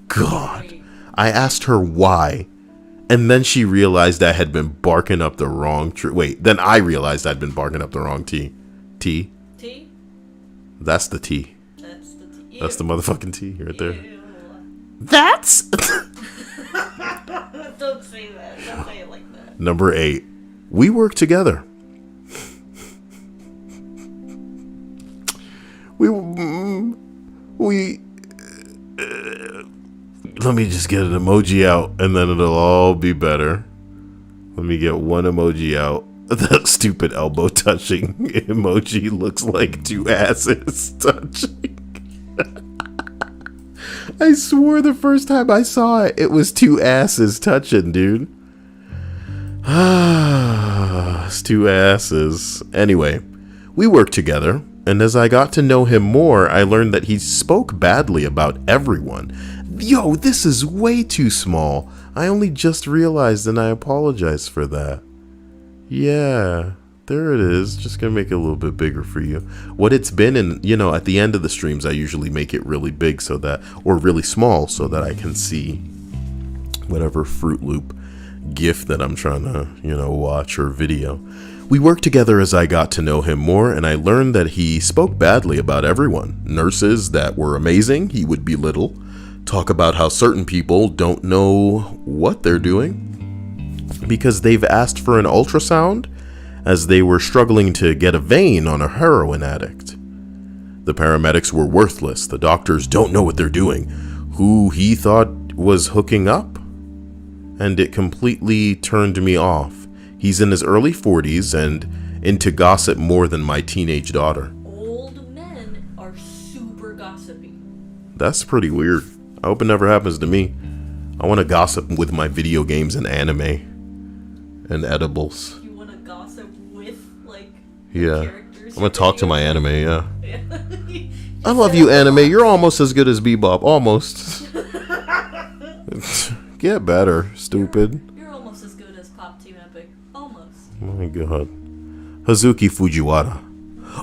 God. Wait. I asked her why, and then she realized I had been barking up the wrong tree. Wait, then I realized I'd been barking up the wrong T. T? T? That's the T. That's the T. That's the motherfucking T right there. Ew. That's Don't say that. Don't say it like that. Number 8. We work together. Let me just get an emoji out and then it'll all be better. Let me get one emoji out. That stupid elbow touching emoji looks like two asses touching. I swore the first time I saw it, it was two asses touching, dude. It's two asses. Anyway, we worked together, and as I got to know him more, I learned that he spoke badly about everyone. Yo, this is way too small. I only just realized, and I apologize for that. Yeah, there it is. Just gonna make it a little bit bigger for you. What it's been in, at the end of the streams, I usually make it really big so that, or really small so that I can see whatever Fruit Loop GIF that I'm trying to, watch or video. We worked together as I got to know him more, and I learned that he spoke badly about everyone. Nurses that were amazing, he would belittle. Talk about how certain people don't know what they're doing because they've asked for an ultrasound as they were struggling to get a vein on a heroin addict. The paramedics were worthless. The doctors don't know what they're doing. Who he thought was hooking up? And it completely turned me off. He's in his early 40s and into gossip more than my teenage daughter. Old men are super gossipy. That's pretty weird. I hope it never happens to me. I want to gossip with my video games and anime and edibles. You want to gossip with, Yeah. characters? I'm going to talk to my anime, yeah. You I love you, anime. You're almost as good as Bebop. Almost. Get better, stupid. You're almost as good as Pop Team Epic. Almost. Oh my god. Hazuki Fujiwara.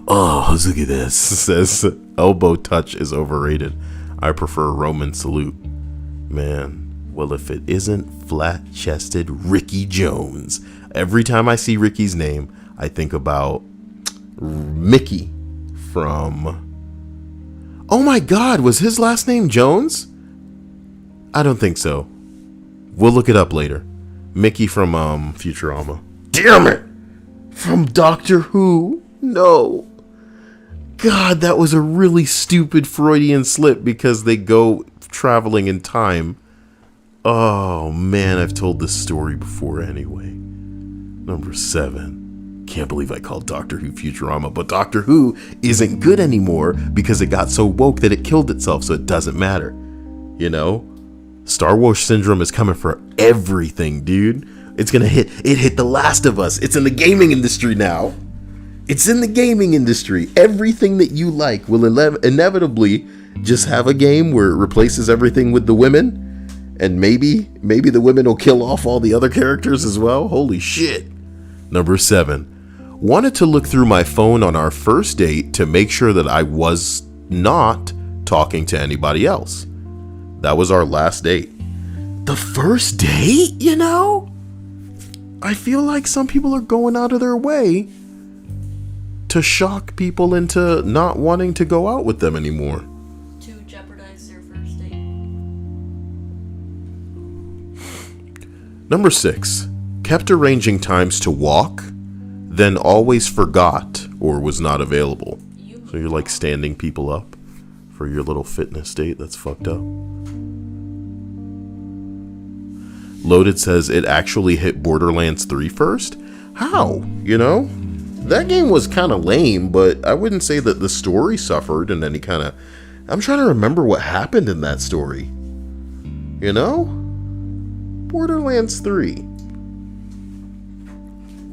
Oh, Hazuki this says elbow touch is overrated. I prefer Roman salute. Man, well, if it isn't flat-chested Ricky Jones. Every time I see Ricky's name, I think about Mickey from... Oh my god, was his last name Jones? I don't think so. We'll look it up later. Mickey from Futurama. Damn it! From Doctor Who? No. God, that was a really stupid Freudian slip because they go traveling in time. Oh man, I've told this story before anyway. Number 7. Can't believe I called Doctor Who Futurama, but Doctor Who isn't good anymore because it got so woke that it killed itself, so it doesn't matter. Star Wars syndrome is coming for everything, dude. It hit The Last of Us. It's in the gaming industry now. It's in the gaming industry. Everything that you like will inevitably just have a game where it replaces everything with the women. And maybe the women will kill off all the other characters as well. Holy shit. Number 7. Wanted to look through my phone on our first date to make sure that I was not talking to anybody else. That was our last date. The first date, I feel like some people are going out of their way to shock people into not wanting to go out with them anymore. To jeopardize their first date. Number 6, kept arranging times to walk, then always forgot or was not available. So you're like standing people up for your little fitness date. That's fucked up. Loaded says it actually hit Borderlands 3 first. How? You know? That game was kind of lame, but I wouldn't say that the story suffered in any kind of... I'm trying to remember what happened in that story. You know? Borderlands 3.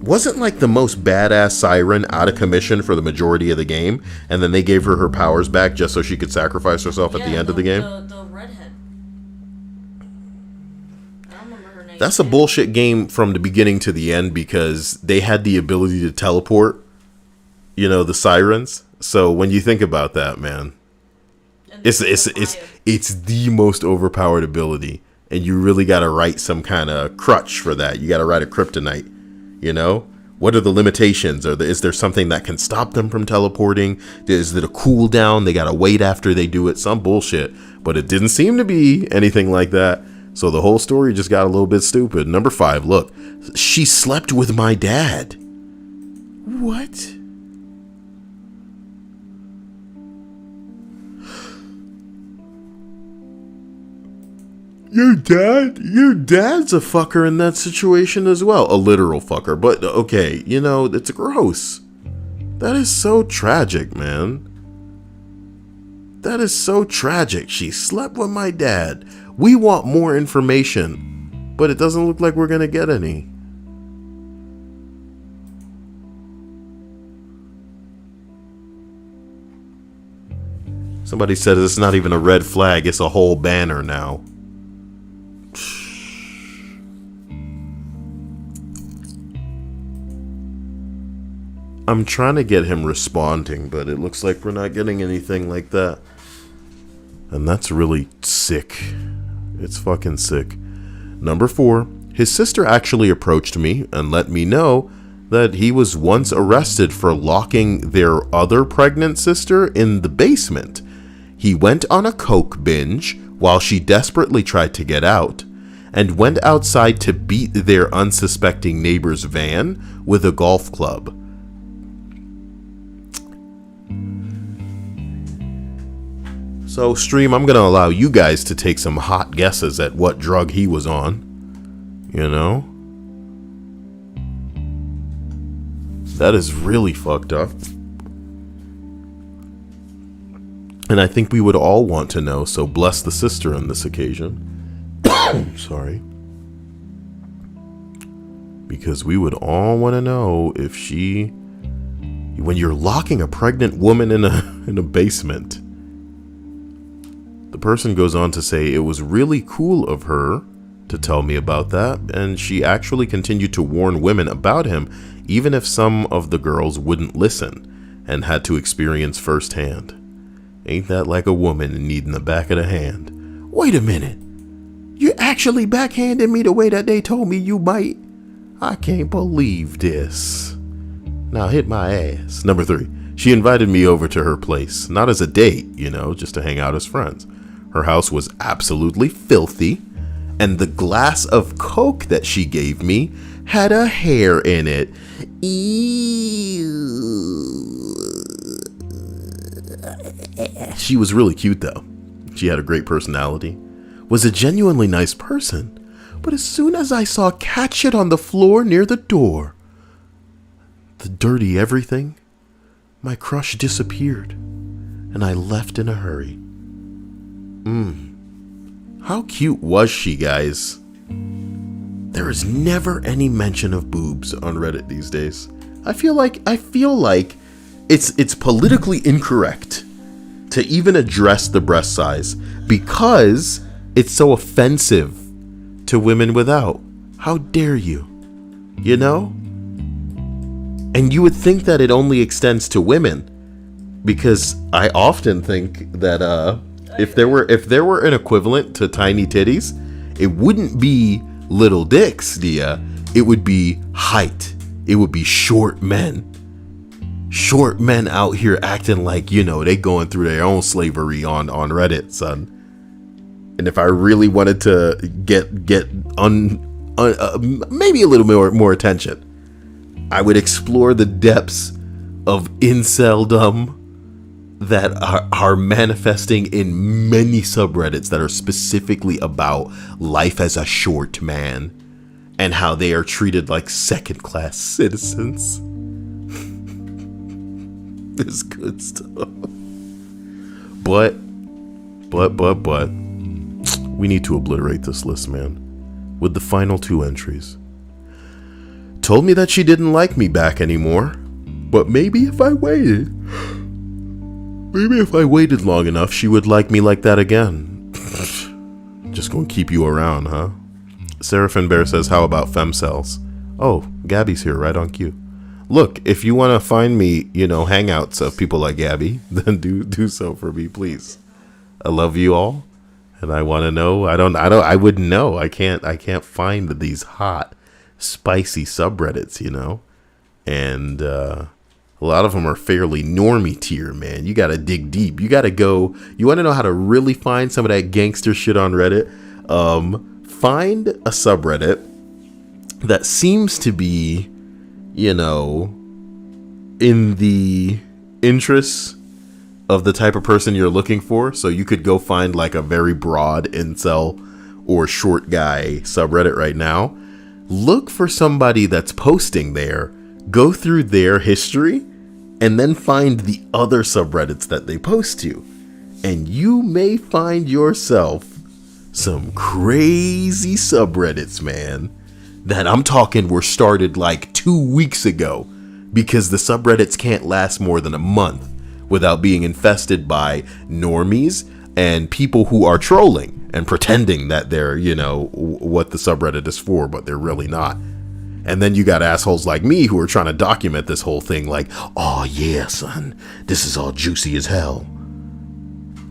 Wasn't like the most badass siren out of commission for the majority of the game, and then they gave her powers back just so she could sacrifice herself at the end of the game? The redhead. I don't remember her name. That's a bullshit game from the beginning to the end because they had the ability to teleport, you know, the sirens. So when you think about that, man, it's the most overpowered ability, and you really got to write some kind of crutch for that. You got to write a kryptonite. You know, what are the limitations? Is there something that can stop them from teleporting? Is it a cooldown? They gotta wait after they do it. Some bullshit. But it didn't seem to be anything like that. So the whole story just got a little bit stupid. Number 5, look. She slept with my dad. What? Your dad's a fucker in that situation as well. A literal fucker, but okay, you know, it's gross. That is so tragic, man. That is so tragic. She slept with my dad. We want more information, but it doesn't look like we're gonna get any. Somebody said it's not even a red flag, it's a whole banner now. I'm trying to get him responding, but it looks like we're not getting anything like that. And that's really sick. It's fucking sick. Number 4, his sister actually approached me and let me know that he was once arrested for locking their other pregnant sister in the basement. He went on a coke binge while she desperately tried to get out, and went outside to beat their unsuspecting neighbor's van with a golf club. So, stream, I'm going to allow you guys to take some hot guesses at what drug he was on. You know? That is really fucked up. And I think we would all want to know, so bless the sister on this occasion. Sorry. Because we would all want to know if she... When you're locking a pregnant woman in a basement... The person goes on to say it was really cool of her to tell me about that, and she actually continued to warn women about him, even if some of the girls wouldn't listen and had to experience firsthand. Ain't that like a woman needing the back of the hand? Wait a minute. You actually backhanded me the way that they told me you might? I can't believe this. Now hit my ass. Number 3. She invited me over to her place, not as a date, you know, just to hang out as friends. Her house was absolutely filthy, and the glass of Coke that she gave me had a hair in it. Ew. She was really cute, though. She had a great personality, was a genuinely nice person, but as soon as I saw cat shit on the floor near the door, the dirty everything, my crush disappeared, and I left in a hurry. How cute was she, guys? There is never any mention of boobs on Reddit these days. I feel like it's politically incorrect to even address the breast size because it's so offensive to women without. How dare you? You know? And you would think that it only extends to women, because I often think that if there were an equivalent to tiny titties, it wouldn't be little dicks, Dia. It would be height. It would be short men. Short men out here acting like, you know, they going through their own slavery on Reddit, son. And if I really wanted to get maybe a little more attention. I would explore the depths of inceldom that are manifesting in many subreddits that are specifically about life as a short man and how they are treated like second-class citizens. This good stuff. But we need to obliterate this list, man, with the final 2 entries. Told me that she didn't like me back anymore, but maybe if I waited long enough, she would like me like that again. Just gonna keep you around, huh? Seraphin Bear says, how about femcells? Oh, Gabby's here, right on cue. Look, if you want to find me, hangouts of people like Gabby, then do so for me, please. I love you all, and I want to know. I wouldn't know. I can't find these hot, spicy subreddits, and a lot of them are fairly normie tier, man. You got to dig deep. You got to go. You want to know how to really find some of that gangster shit on Reddit? Find a subreddit that seems to be, in the interests of the type of person you're looking for. So you could go find like a very broad incel or short guy subreddit right now. Look for somebody that's posting there, go through their history, and then find the other subreddits that they post to. And you may find yourself some crazy subreddits, man, that I'm talking were started like 2 weeks ago, because the subreddits can't last more than a month without being infested by normies and people who are trolling and pretending that they're, what the subreddit is for, but they're really not. And then you got assholes like me who are trying to document this whole thing like, oh yeah, son, this is all juicy as hell.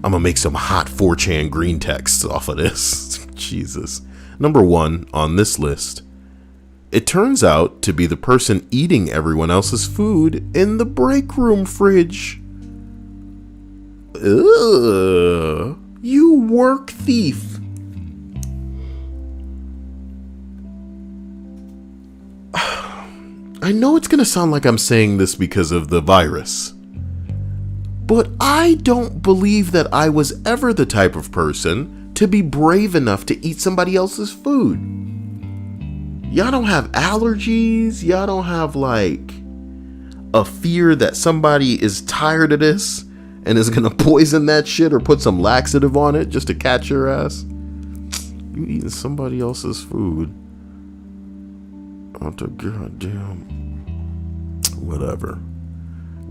I'm gonna make some hot 4chan green texts off of this. Jesus. Number 1 on this list. It turns out to be the person eating everyone else's food in the break room fridge. Ugh, you work thief. I know it's gonna sound like I'm saying this because of the virus, but I don't believe that I was ever the type of person to be brave enough to eat somebody else's food. Y'all don't have allergies. Y'all don't have like a fear that somebody is tired of this and is gonna poison that shit or put some laxative on it just to catch your ass. You eating somebody else's food. Oh, the goddamn. Whatever.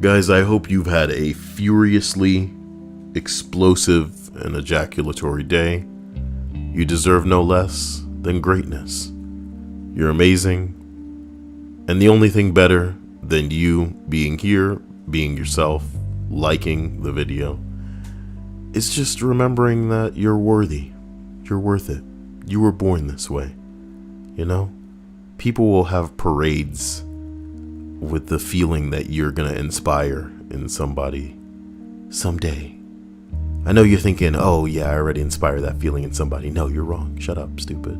Guys, I hope you've had a furiously explosive and ejaculatory day. You deserve no less than greatness. You're amazing. And the only thing better than you being here, being yourself, liking the video, is just remembering that you're worthy. You're worth it. You were born this way. People will have parades with the feeling that you're going to inspire in somebody someday. I know you're thinking, oh yeah, I already inspired that feeling in somebody. No, you're wrong. Shut up, stupid.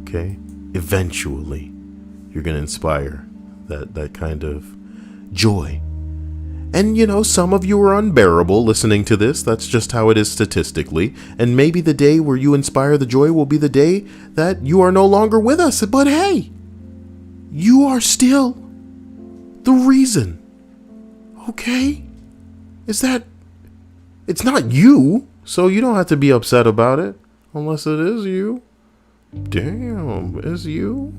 Okay? Eventually, you're going to inspire that kind of joy. And, some of you are unbearable listening to this. That's just how it is statistically. And maybe the day where you inspire the joy will be the day that you are no longer with us. But hey, you are still the reason. Okay? It's not you, so you don't have to be upset about it. Unless it is you. Damn, it's you?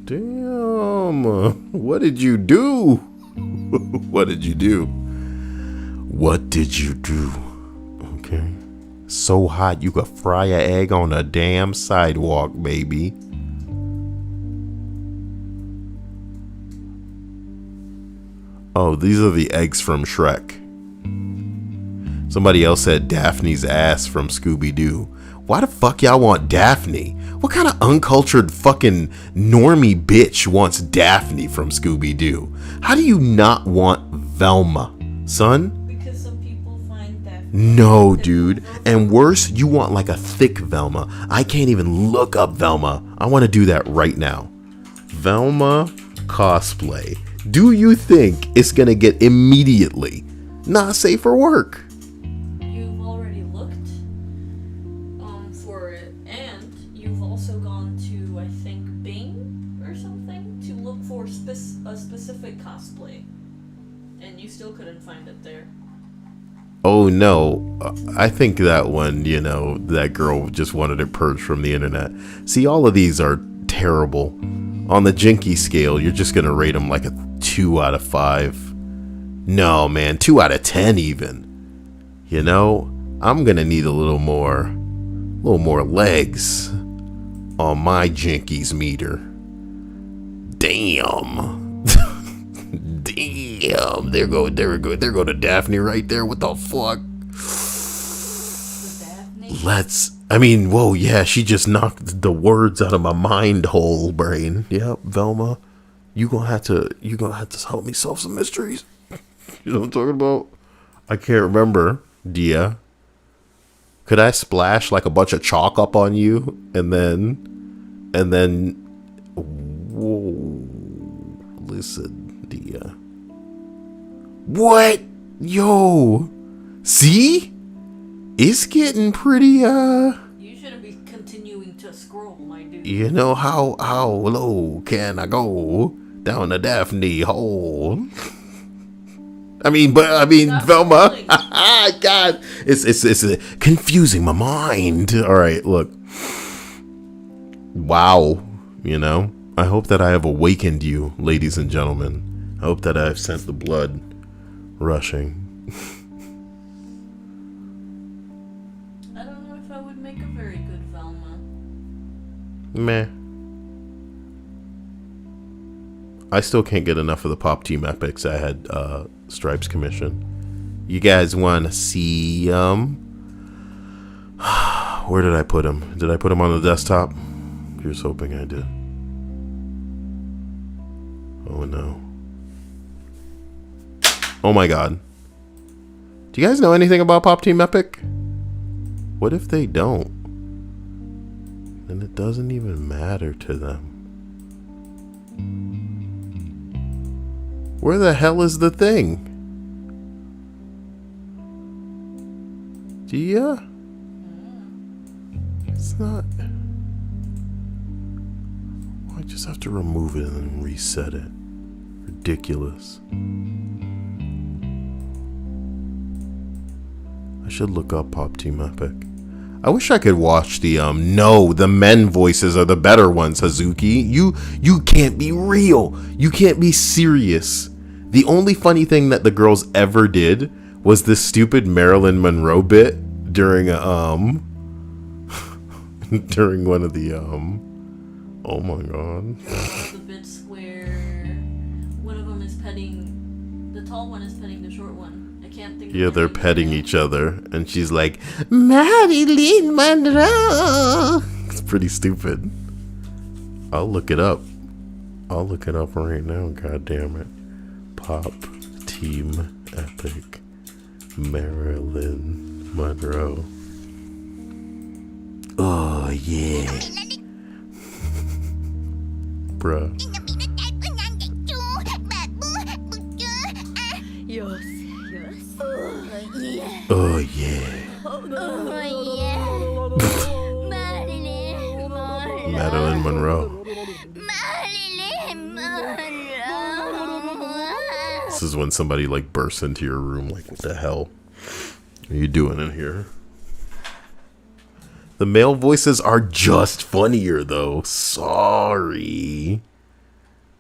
Damn, what did you do? What did you do? What did you do? Okay. So hot you could fry an egg on a damn sidewalk, baby. Oh, these are the eggs from Shrek. Somebody else said Daphne's ass from Scooby-Doo. Why the fuck y'all want Daphne? What kind of uncultured fucking normie bitch wants Daphne from Scooby-Doo? How do you not want Velma, son? Because some people find Daphne No, dude. And worse, you want like a thick Velma. I can't even look up Velma. I want to do that right now. Velma cosplay. Do you think it's going to get immediately not safe for work? You've already looked for it, and you've also gone to, I think, Bing or something to look for a specific cosplay, and you still couldn't find it there. Oh no, I think that one, that girl just wanted it purged from the internet. See, all of these are terrible. On the Jinky scale, you're just gonna rate them like a 2 out of 5. No, man, 2 out of 10 even. I'm gonna need a little more legs on my Jinkies meter. Damn. Damn, there go to Daphne right there. What the fuck? Whoa, yeah, she just knocked the words out of my mind hole brain. Yep, Velma, you gonna have to help me solve some mysteries. You know what I'm talking about? I can't remember, Dia. Could I splash like a bunch of chalk up on you and then whoa, listen, Dia. What? Yo. See? It's getting pretty, You shouldn't be continuing to scroll, my dude. How low can I go down the Daphne hole? Velma. God, it's confusing my mind. All right, look. Wow. I hope that I have awakened you, ladies and gentlemen. I hope that I've sent the blood rushing. I don't know if I would make a very good Velma. Meh. I still can't get enough of the Pop Team Epics I had Stripes commission. You guys want to see where did I put him? Did I put him on the desktop? Here's hoping I did. Oh no. Oh my god. Do you guys know anything about Pop Team Epic? What if they don't? Then it doesn't even matter to them. Where the hell is the thing? Gia? It's not... I just have to remove it and then reset it. Ridiculous. I should look up Pop Team Epic. I wish I could watch the the men voices are the better ones, Hazuki. You can't be real. You can't be serious. The only funny thing that the girls ever did was this stupid Marilyn Monroe bit during during one of the oh my god. The bits where one of them is petting, the tall one is petting the short one. I can't think of Yeah, the they're name petting right each other, and she's like, Marilyn Monroe. it's pretty stupid. I'll look it up. I'll look it up right now, god damn it. Pop Team Epic Marilyn Monroe. Oh yeah. Bruh. Oh yeah. Marilyn Monroe. This is when somebody like bursts into your room like, what the hell are you doing in here? The male voices are just funnier though. Sorry.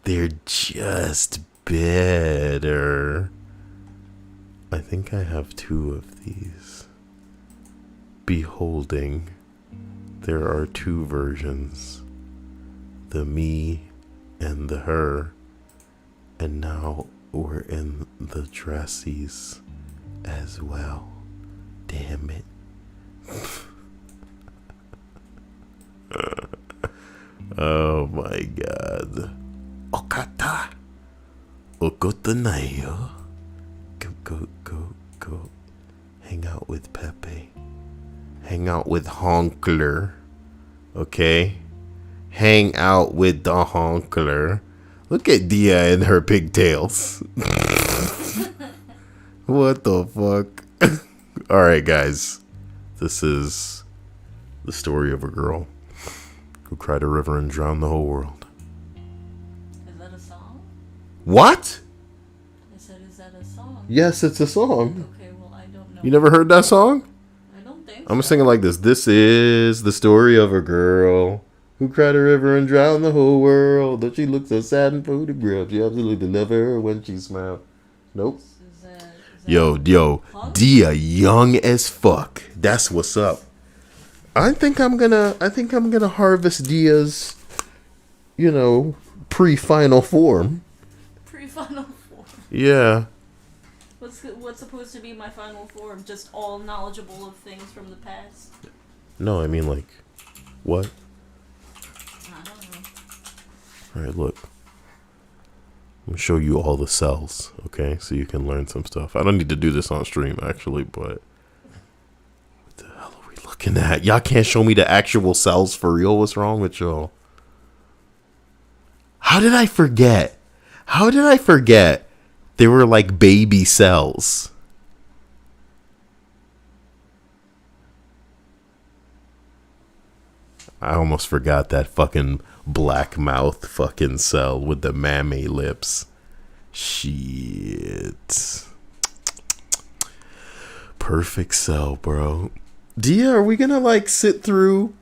They're just better. I think I have 2 of these. Beholding. There are 2 versions. The me and the her. And now we're in the dressies as well. Damn it. Oh my god. Okata. Okotonayo. Go. Hang out with Pepe. Hang out with Honkler. Okay? Hang out with the Honkler. Look at Dia and her pigtails. What the fuck? Alright, guys. This is the story of a girl who cried a river and drowned the whole world. Is that a song? What? I said, is that a song? Yes, it's a song. Okay, well, I don't know. You never heard that song? I don't think I'm so. singing like this. This is the story of a girl who cried a river and drowned the whole world. Though she looked so sad and photographed, you absolutely love her when she smiled. Nope. Is that Yo, Huh? Dia young as fuck. That's what's up. I think I'm gonna harvest Dia's, pre-final form. pre-final form? Yeah. What's supposed to be my final form? Just all knowledgeable of things from the past? No, I mean like, what? I don't know. Alright, look. I'm gonna show you all the cells, okay? So you can learn some stuff. I don't need to do this on stream, actually, but... What the hell are we looking at? Y'all can't show me the actual cells for real? What's wrong with y'all? How did I forget? They were like baby cells. I almost forgot that fucking black mouth fucking cell with the mammy lips. Shit. Perfect cell, bro. Dia, are we gonna like sit through?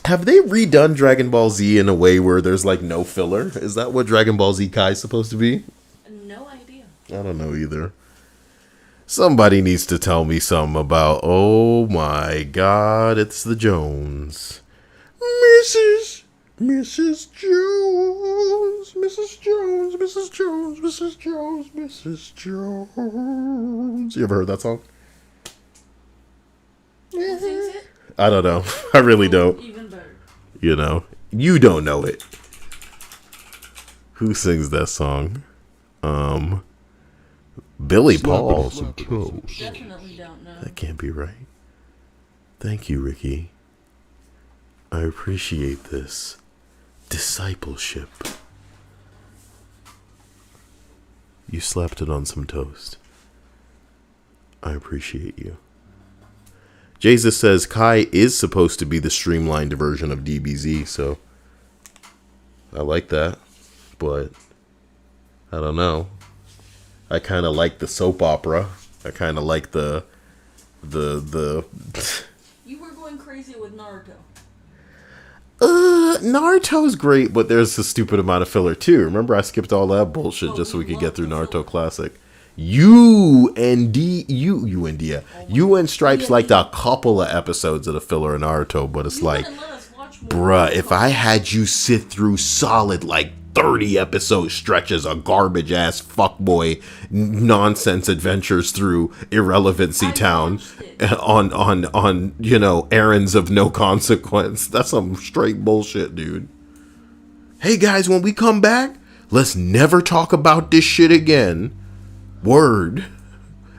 Have they redone Dragon Ball Z in a way where there's like no filler? Is that what Dragon Ball Z Kai is supposed to be? No idea. I don't know either. Somebody needs to tell me something about, oh my god, it's the Jones. Mrs. Jones. You ever heard that song? Who sings it? I don't know. I really don't. Even better. You don't know it. Who sings that song? Billy Paul. Definitely don't know. That can't be right. Thank you, Ricky. I appreciate this discipleship. You slapped it on some toast. I appreciate you. Jesus says Kai is supposed to be the streamlined version of DBZ, so I like that, but I don't know. I kind of like the soap opera. I kind of like the You were going crazy with Naruto. Naruto's great, but there's a stupid amount of filler too. Remember, I skipped all that bullshit just so we could get through Naruto Classic. You and Stripes liked a couple of episodes of the filler in Naruto, but it's like, bruh, if I had you sit through solid like 30 episode stretches of garbage ass fuckboy nonsense adventures through Irrelevancy Town on errands of no consequence, that's some straight bullshit, dude. Hey guys, when we come back, let's never talk about this shit again. Word.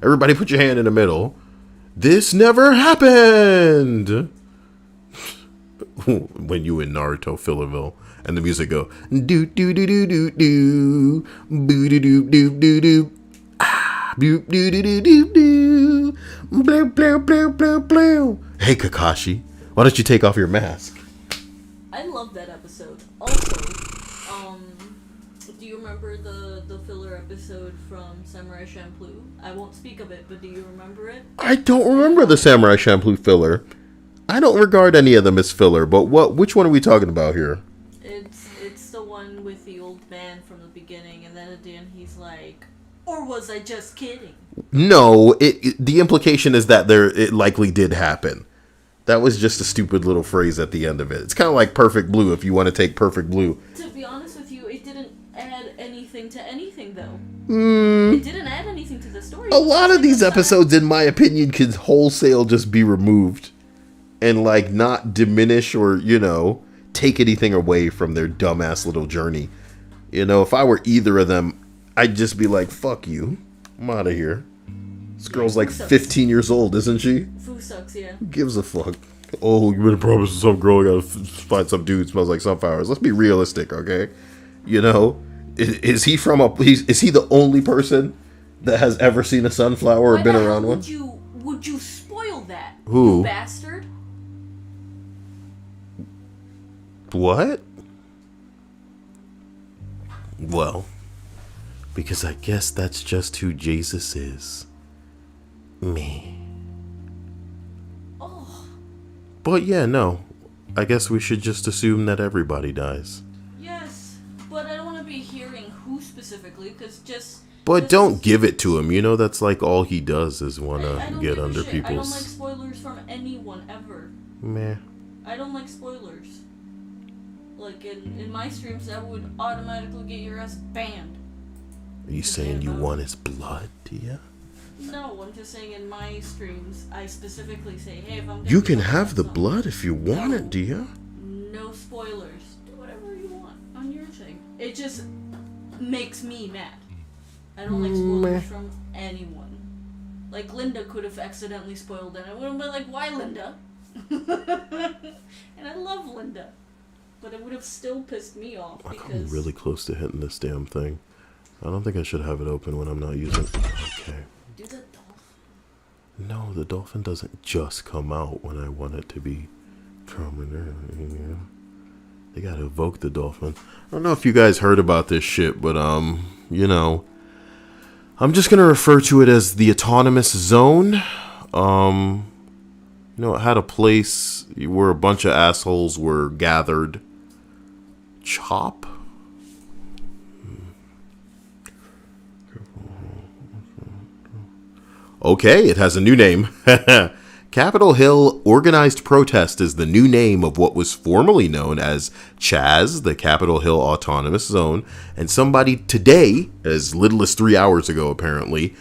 Everybody put your hand in the middle. This never happened. When you in Naruto Fillerville and the music go do do do do do do boo do do do do do ah do do do do do do blow blow blow blow blow. Hey Kakashi, why don't you take off your mask? I love that episode. Also, do you remember the filler episode from Samurai Champloo? I won't speak of it, but do you remember it? I don't remember the Samurai Champloo filler. I don't regard any of them as filler, but which one are we talking about here? It's the one with the old man from the beginning, and then at the end he's like, or was I just kidding? No, the implication is that it likely did happen. That was just a stupid little phrase at the end of it. It's kind of like Perfect Blue, if you want to take Perfect Blue. To be honest with you, it didn't add anything to anything, though. It didn't add anything to the story. A lot of these episodes, in my opinion, could wholesale just be removed and, like, not diminish or, take anything away from their dumbass little journey. If I were either of them, I'd just be like, fuck you. I'm out of here. This girl's like 15 years old, isn't she? Foo sucks, yeah. Who gives a fuck? Oh, you better promise to some girl you gotta find some dude who smells like sunflowers. Let's be realistic, okay? You know, is he from is he the only person that has ever seen a sunflower or been around one? Would you spoil that? Who? You bastard? What? Well, because I guess that's just who Jesus is. Me. Oh. But yeah, no. I guess we should just assume that everybody dies. Yes, but I don't want to be hearing who specifically, because But don't give it to him. You know, that's like all he does is want to get under people's... I don't like spoilers from anyone, ever. Meh. I don't like spoilers. Like, in my streams, that would automatically get your ass banned. Are you saying you want his blood, Tia? No, I'm just saying in my streams, I specifically say, hey, if I'm gonna You be can talking have about the something, blood if you want it, Tia. no spoilers. Do whatever you want on your thing. It just makes me mad. I don't like spoilers from anyone. Like, Linda could have accidentally spoiled it. I would have been like, why, Linda? And I love Linda. But it would have still pissed me off because... I'm really close to hitting this damn thing. I don't think I should have it open when I'm not using it. Okay. Do the dolphin. No, the dolphin doesn't just come out when I want it to be coming in. They gotta evoke the dolphin. I don't know if you guys heard about this shit, but you know, I'm just gonna refer to it as the autonomous zone. You know, it had a place where a bunch of assholes were gathered. Chop? Okay, it has a new name. Capitol Hill Organized Protest is the new name of what was formerly known as Chaz, the Capitol Hill Autonomous Zone. And somebody today, as little as 3 hours ago apparently,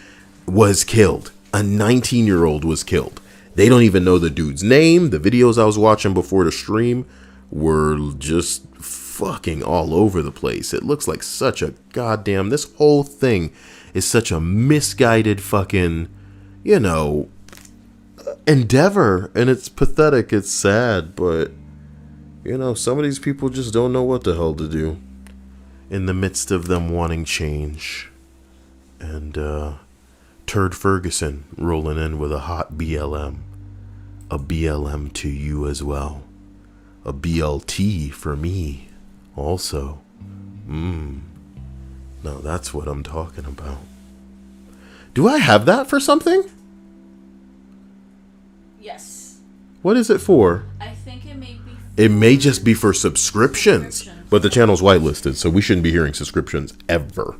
was killed. A 19-year-old was killed. They don't even know the dude's name. The videos I was watching before the stream were just fucking all over the place. It looks like such a goddamn... This whole thing is such a misguided fucking, you know, endeavor. And it's pathetic. It's sad. But, you know, some of these people just don't know what the hell to do in the midst of them wanting change. And, Turd Ferguson rolling in with a hot BLM. A BLM to you as well. A BLT for me also. Now that's what I'm talking about. Do I have that for something? Yes. What is it for? I think it may be... It may just be for subscriptions. But the channel's whitelisted, so we shouldn't be hearing subscriptions ever.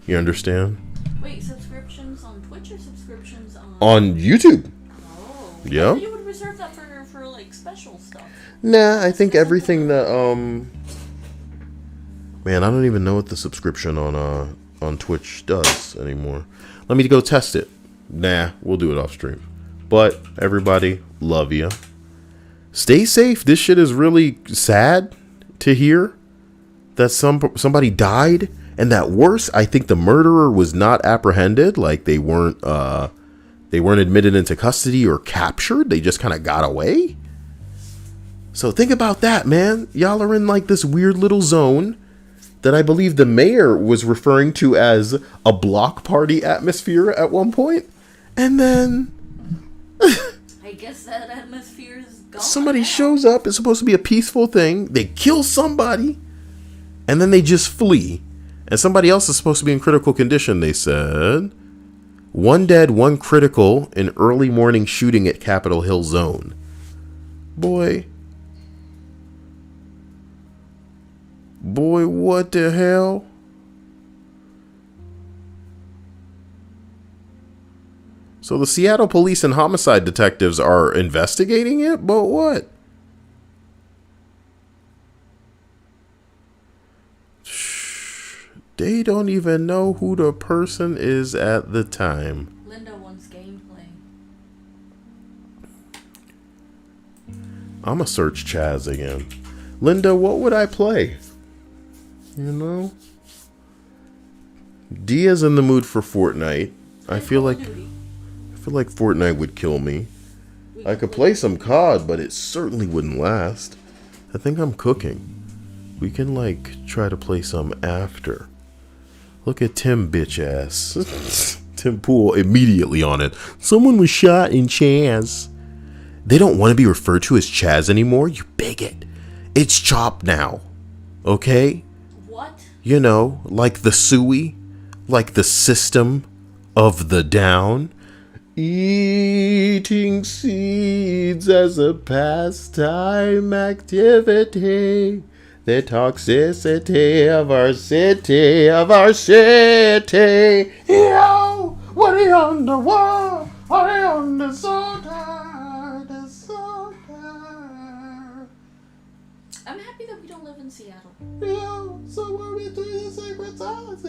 You understand? Wait, subscriptions on Twitch or subscriptions on... On YouTube. Oh. Yeah. You would reserve that for like, special stuff. Nah, I think everything that, man, I don't even know what the subscription on Twitch does anymore. Let me go test it. Nah, we'll do it off stream. But, everybody, love ya. Stay safe. This shit is really sad to hear that somebody died. And that worse, I think the murderer was not apprehended. Like, they weren't admitted into custody or captured. They just kind of got away. So think about that, man. Y'all are in like this weird little zone that I believe the mayor was referring to as a block party atmosphere at one point. And then I guess that atmosphere is gone. Somebody shows up. It's supposed to be a peaceful thing. They kill somebody. And then they just flee. And somebody else is supposed to be in critical condition, they said. 1 dead, 1 critical in early morning shooting at Capitol Hill Zone. Boy, what the hell? So the Seattle police and homicide detectives are investigating it? But what? They don't even know who the person is at the time. Linda wants gameplay. I'ma search Chaz again. Linda, what would I play? You know? Dia's in the mood for Fortnite. I feel like... feel like Fortnite would kill me. I could play some COD, but it certainly wouldn't last. I think I'm cooking. We can, like, try to play some after. Look at Tim, bitch ass. Tim Pool immediately on it. Someone was shot in Chaz. They don't want to be referred to as Chaz anymore, you bigot. It's Chop now. Okay? What? You know, like the SUI, like the System of the Down. Eating seeds as a pastime activity. The toxicity of our city, Yo, what are you on the wall? What are you on the I'm happy that we don't live in Seattle. Yo, somewhere between the sacred silence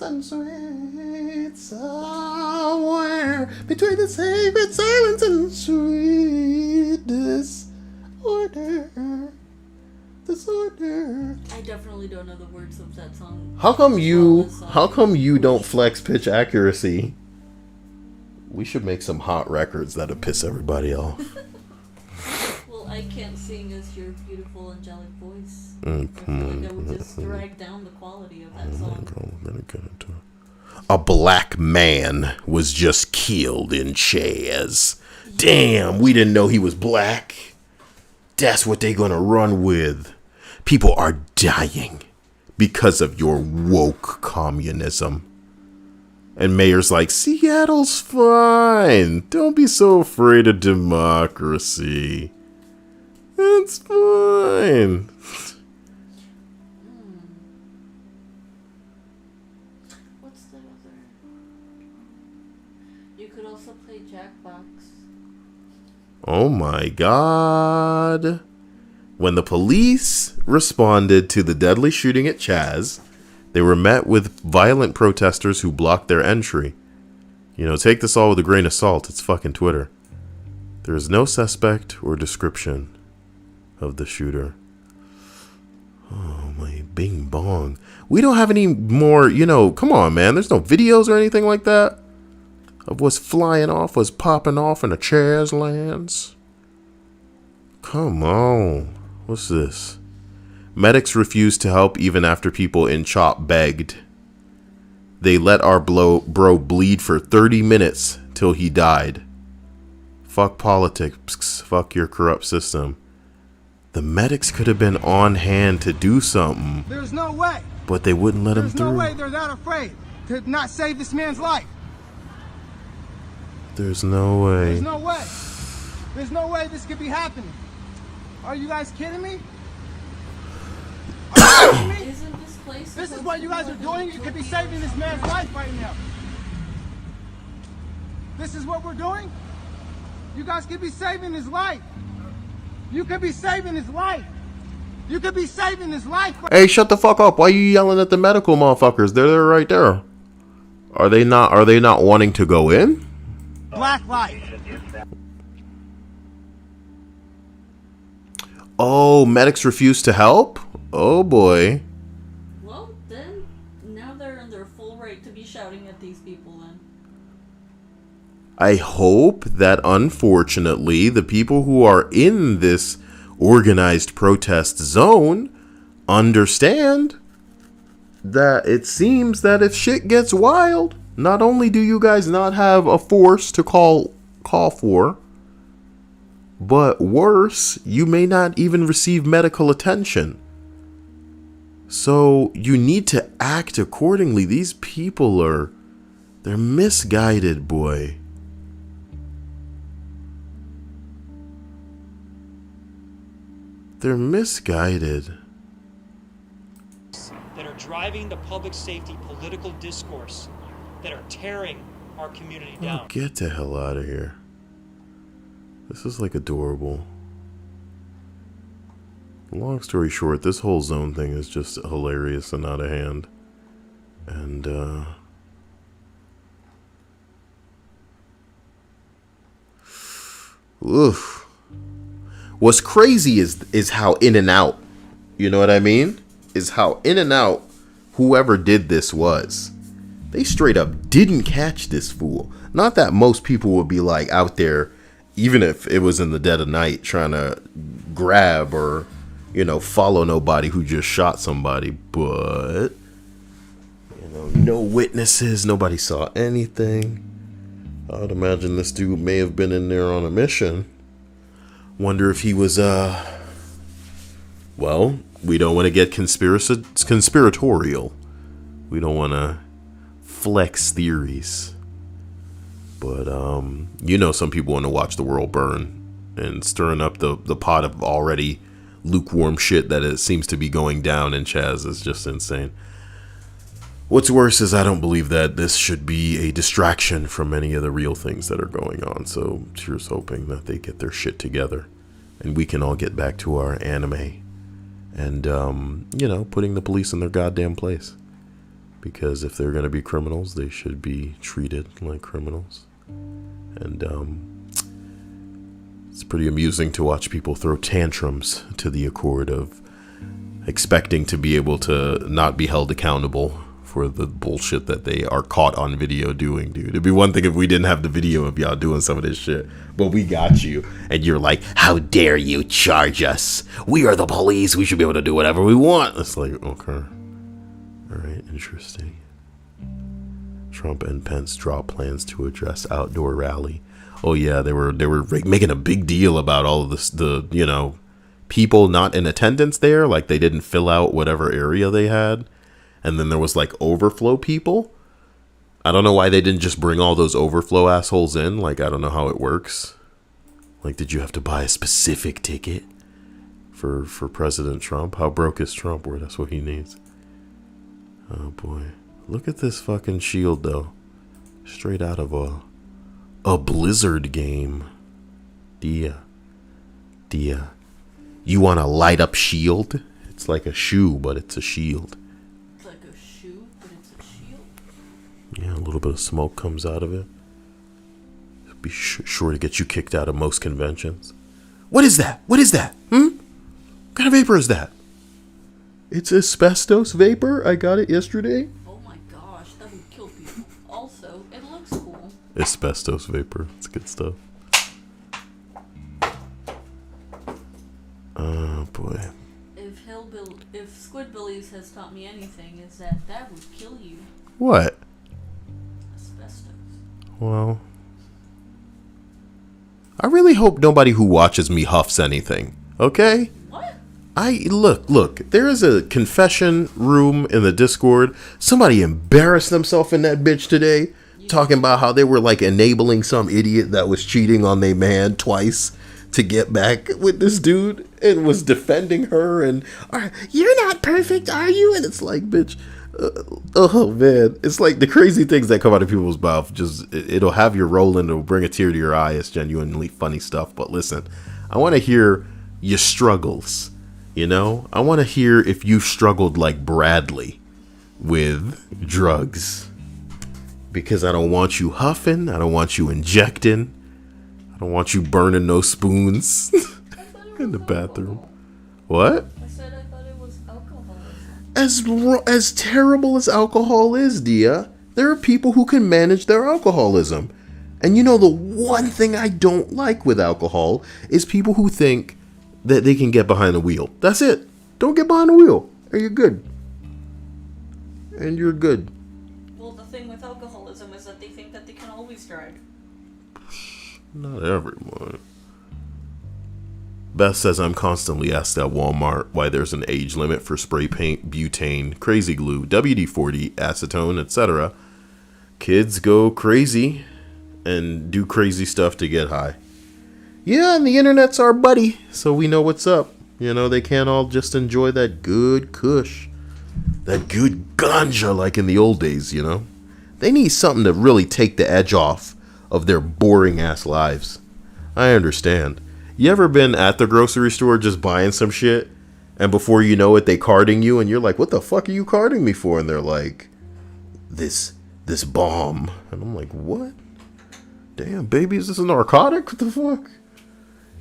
and sweet. Somewhere between the sacred silence and sweet disorder. Disorder. I definitely don't know the words of that song. How come you don't flex pitch accuracy? We should make some hot records that'll piss everybody off. Well, I can't sing as your beautiful angelic voice. I feel like that would just drag down the quality of that song. A black man was just killed in Chaz. Damn, we didn't know he was black. That's what they gonna run with. People are dying because of your woke communism. And Mayor's like, Seattle's fine. Don't be so afraid of democracy. It's fine. What's the other? You could also play Jackbox. Oh my God. When the police responded to the deadly shooting at Chaz, they were met with violent protesters who blocked their entry. You know, take this all with a grain of salt. It's fucking Twitter. There is no suspect or description of the shooter. Oh my bing bong. We don't have any more, you know, come on, man. There's no videos or anything like that of what's flying off, what's popping off in the Chaz lands. Come on. What's this? Medics refused to help even after people in CHOP begged. They let our bro bleed for 30 minutes till he died. Fuck politics. Fuck your corrupt system. The medics could have been on hand to do something. There's no way. But they wouldn't let him through. There's no way they're that afraid to not save this man's life. There's no way. There's no way. There's no way this could be happening. Are you guys kidding me? Are you kidding me? Isn't this place? This is what you guys are doing? You could be saving this man's life right now. This is what we're doing? You guys could be saving his life. You could be saving his life. You could be saving his life. Hey, shut the fuck up. Why are you yelling at the medical motherfuckers? They're right there. Are they not wanting to go in? Black life. Oh, medics refuse to help? Oh boy. Well, then, now they're in their full right to be shouting at these people then. I hope that unfortunately the people who are in this organized protest zone understand that it seems that if shit gets wild, not only do you guys not have a force to call for, but worse, you may not even receive medical attention. So you need to act accordingly. These people they're misguided, boy. They're misguided. That are driving the public safety political discourse, that are tearing our community down. Oh, get the hell out of here. This is like adorable. Long story short, this whole zone thing is just hilarious and out of hand. And oof. What's crazy is how in and out, you know what I mean? Is how in and out whoever did this was. They straight up didn't catch this fool. Not that most people would be like out there, even if it was in the dead of night, trying to grab or, you know, follow nobody who just shot somebody. But, you know, no witnesses. Nobody saw anything. I would imagine this dude may have been in there on a mission. Wonder if he was, well, we don't want to get conspiratorial. We don't want to flex theories. But, you know, some people want to watch the world burn, and stirring up the pot of already lukewarm shit that it seems to be going down in Chaz is just insane. What's worse is I don't believe that this should be a distraction from any of the real things that are going on. So here's hoping that they get their shit together and we can all get back to our anime and, you know, putting the police in their goddamn place. Because if they're going to be criminals, they should be treated like criminals. And it's pretty amusing to watch people throw tantrums to the accord of expecting to be able to not be held accountable for the bullshit that they are caught on video doing, dude. It'd be one thing if we didn't have the video of y'all doing some of this shit, but we got you, and you're like, how dare you charge us? We are the police. We should be able to do whatever we want. It's like, okay. All right, interesting. Trump and Pence drop plans to address outdoor rally. Oh yeah, they were making a big deal about all of this, the, you know, people not in attendance there, like they didn't fill out whatever area they had. And then there was like overflow people. I don't know why they didn't just bring all those overflow assholes in. Like, I don't know how it works. Like, did you have to buy a specific ticket for President Trump? How broke is Trump where that's what he needs? Oh boy. Look at this fucking shield though. Straight out of a Blizzard game. Dia. You want a light up shield? It's like a shoe, but it's a shield. Yeah, a little bit of smoke comes out of it. Be sure to get you kicked out of most conventions. What is that? What kind of vapor is that? It's asbestos vapor. I got it yesterday. Oh my gosh, that would kill people. Also, it looks cool. Asbestos vapor. It's good stuff. Oh boy. If Squidbillies has taught me anything, is that would kill you. What? Asbestos. Well, I really hope nobody who watches me huffs anything. Okay? What? Look, there is a confession room in the Discord. Somebody embarrassed themselves in that bitch today, talking about how they were like enabling some idiot that was cheating on their man twice to get back with this dude and was defending her and, you're not perfect, are you? And it's like, bitch, oh man, it's like the crazy things that come out of people's mouth. Just it'll have you rolling, it'll bring a tear to your eye. It's genuinely funny stuff. But listen, I want to hear your struggles. You know, I want to hear if you struggled like Bradley with drugs, because I don't want you huffing, I don't want you injecting, I don't want you burning no spoons in the bathroom. What? I said I thought it was alcoholism. As terrible as alcohol is, Dia, there are people who can manage their alcoholism. And you know, the one thing I don't like with alcohol is people who think that they can get behind the wheel. That's it. Don't get behind the wheel, and you're good. And you're good. Well, the thing with alcoholism is that they think that they can always drive. Not everyone. Beth says, I'm constantly asked at Walmart why there's an age limit for spray paint, butane, crazy glue, WD-40, acetone, etc. Kids go crazy and do crazy stuff to get high. Yeah, and the internet's our buddy, so we know what's up. You know, they can't all just enjoy that good kush, that good ganja like in the old days, you know. They need something to really take the edge off of their boring ass lives. I understand. You ever been at the grocery store just buying some shit, and before you know it, they carding you, and you're like, what the fuck are you carding me for? And they're like, this bomb. And I'm like, what? Damn, baby, is this a narcotic? What the fuck?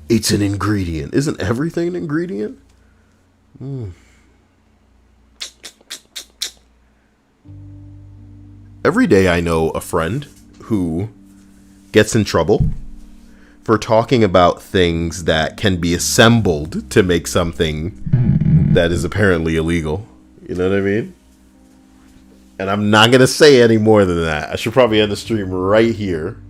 It's an ingredient. Isn't everything an ingredient? every day I know a friend who gets in trouble for talking about things that can be assembled to make something that is apparently illegal. You know what I mean? And I'm not going to say any more than that. I should probably end the stream right here.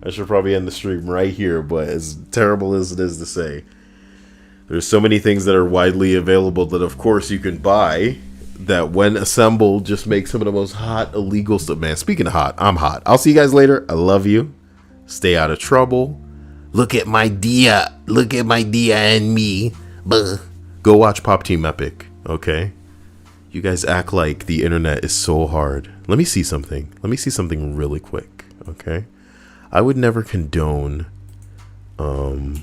But as terrible as it is to say, there's so many things that are widely available that, of course, you can buy that when assembled just make some of the most hot illegal stuff. Man, speaking of hot, I'm hot. I'll see you guys later. I love you. Stay out of trouble. Look at my Dia and me. Buh. Go watch Pop Team Epic, okay? You guys act like the internet is so hard. Let me see something really quick, okay? I would never condone an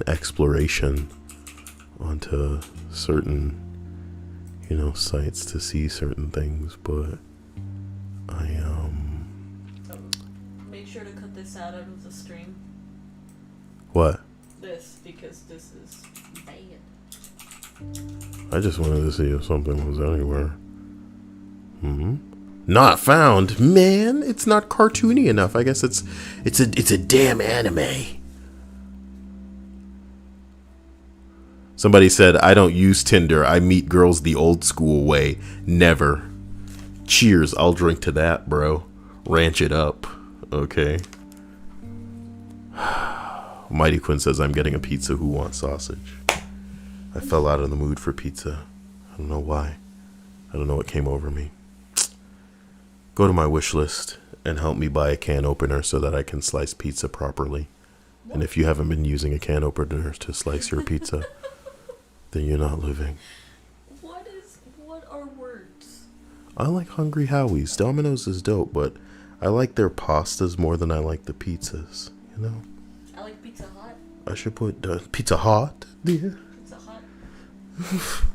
exploration onto certain, sites to see certain things, but Make sure to cut this out of the stream. What? This, because this is bad. I just wanted to see if something was anywhere. Not found. Man, it's not cartoony enough. I guess it's a damn anime. Somebody said, I don't use Tinder. I meet girls the old school way. Never. Cheers. I'll drink to that, bro. Ranch it up. Okay. Mighty Quinn says, I'm getting a pizza. Who wants sausage? I fell out of the mood for pizza. I don't know why. I don't know what came over me. Go to my wish list and help me buy a can opener so that I can slice pizza properly. And if you haven't been using a can opener to slice your pizza, then you're not living. What are words? I like Hungry Howie's. Domino's is dope, but I like their pastas more than I like the pizzas, I like Pizza Hut. I should put Pizza Hut. Yeah. Pizza Hut.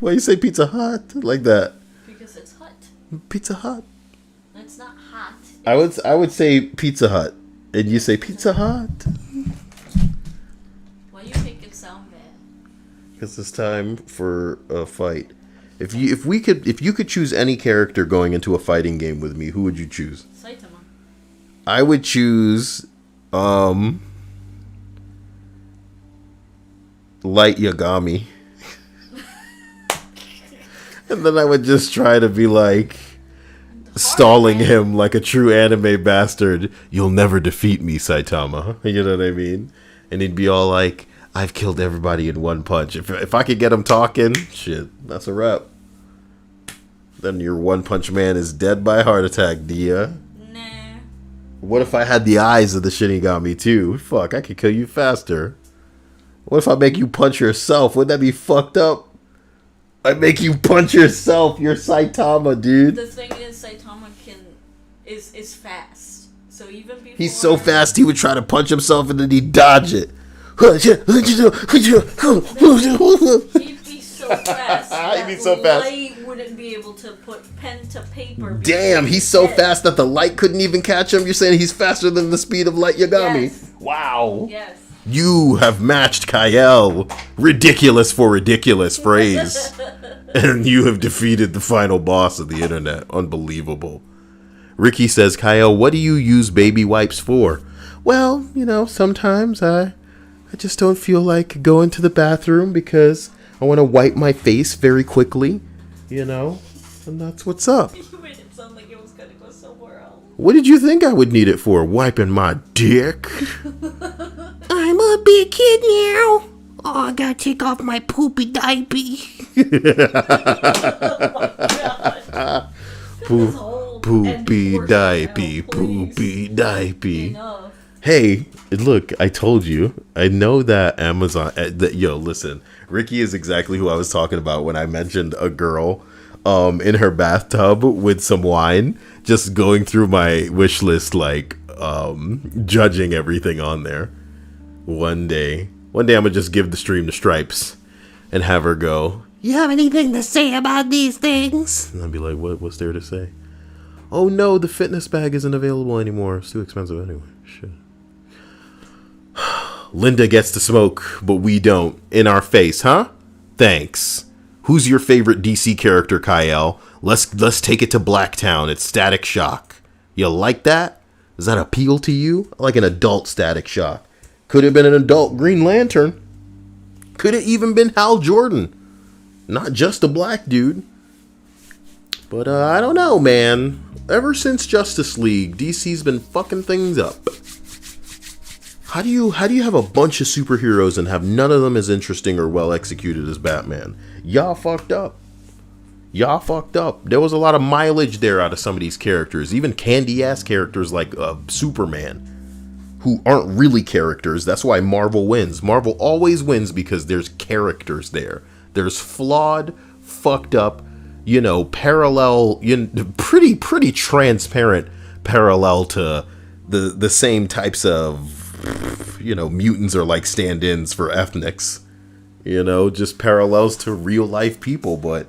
Why you say Pizza Hut like that? Because it's hot. Pizza Hut. It's not hot. I would say Pizza Hut, and you say Pizza Hut. Why you make it sound bad? Because it's time for a fight. If you could choose any character going into a fighting game with me, who would you choose? Saitama. I would choose Light Yagami. And then I would just try to be like stalling him like a true anime bastard. You'll never defeat me, Saitama. You know what I mean? And he'd be all like, I've killed everybody in one punch. If I could get him talking, shit, that's a wrap. Then your One Punch Man is dead by heart attack, Dia. Nah. What if I had the eyes of the Shinigami too? Fuck, I could kill you faster. What if I make you punch yourself? Wouldn't that be fucked up? I make you punch yourself. You're Saitama, dude. The thing is, Saitama is fast. So even before He's so fast he would try to punch himself and then he'd dodge it. he'd be so fast. He'd be so fast. Light wouldn't be able to put pen to paper. Damn, he's so fast that the light couldn't even catch him. You're saying he's faster than the speed of Light Yagami. Yes. Wow. Yes. You have matched Kael. Ridiculous for ridiculous phrase. And you have defeated the final boss of the internet. Unbelievable. Ricky says, Kael, what do you use baby wipes for? Well, sometimes I just don't feel like going to the bathroom because I want to wipe my face very quickly, and that's what's up. You made it sound like it was gonna go somewhere else. What did you think I would need it for? Wiping my dick? I'm a big kid now. Oh, I gotta take off my poopy diaper. Poopy diaper, poopy diaper. Hey, look, I told you. I know that Amazon. Listen, Ricky is exactly who I was talking about when I mentioned a girl in her bathtub with some wine, just going through my wish list, like judging everything on there. One day I'm gonna just give the stream to Stripes and have her go, You have anything to say about these things? and I'll be like, what's there to say? Oh no, the fitness bag isn't available anymore. It's too expensive anyway. Shit. Linda gets to smoke, but we don't. In our face, huh? Thanks. Who's your favorite DC character, Kyle? Let's take it to Blacktown. It's Static Shock. You like that? Does that appeal to you? I like an adult Static Shock. Could have been an adult Green Lantern. Could have even been Hal Jordan. Not just a black dude. But I don't know, man. Ever since Justice League, DC's been fucking things up. How do you have a bunch of superheroes and have none of them as interesting or well executed as Batman? Y'all fucked up. Y'all fucked up. There was a lot of mileage there out of some of these characters. Even candy-ass characters like Superman, who aren't really characters. That's why Marvel wins. Marvel always wins because there's characters there. There's flawed, fucked up, parallel, pretty transparent parallel to the same types of, mutants are like stand-ins for ethnics. Just parallels to real life people, but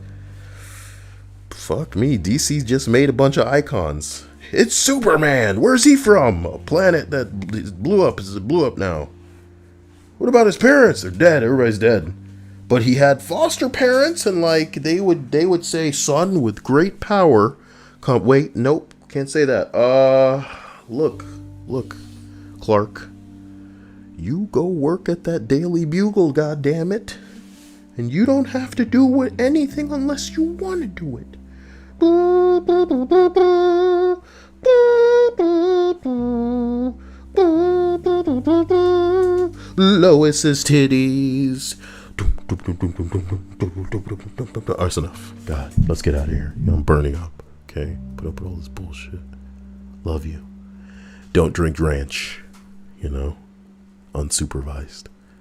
fuck me, DC just made a bunch of icons. It's Superman. Where's he from? A planet that blew up. It blew up now. What about his parents? They're dead. Everybody's dead. But he had foster parents, and they would say, "Son with great power." Wait, nope, can't say that. Look, Clark. You go work at that Daily Bugle, goddammit. And you don't have to do anything unless you want to do it. Lois's titties. That's enough. God, let's get out of here. I'm burning up. Okay? Put up with all this bullshit. Love you. Don't drink ranch. Unsupervised.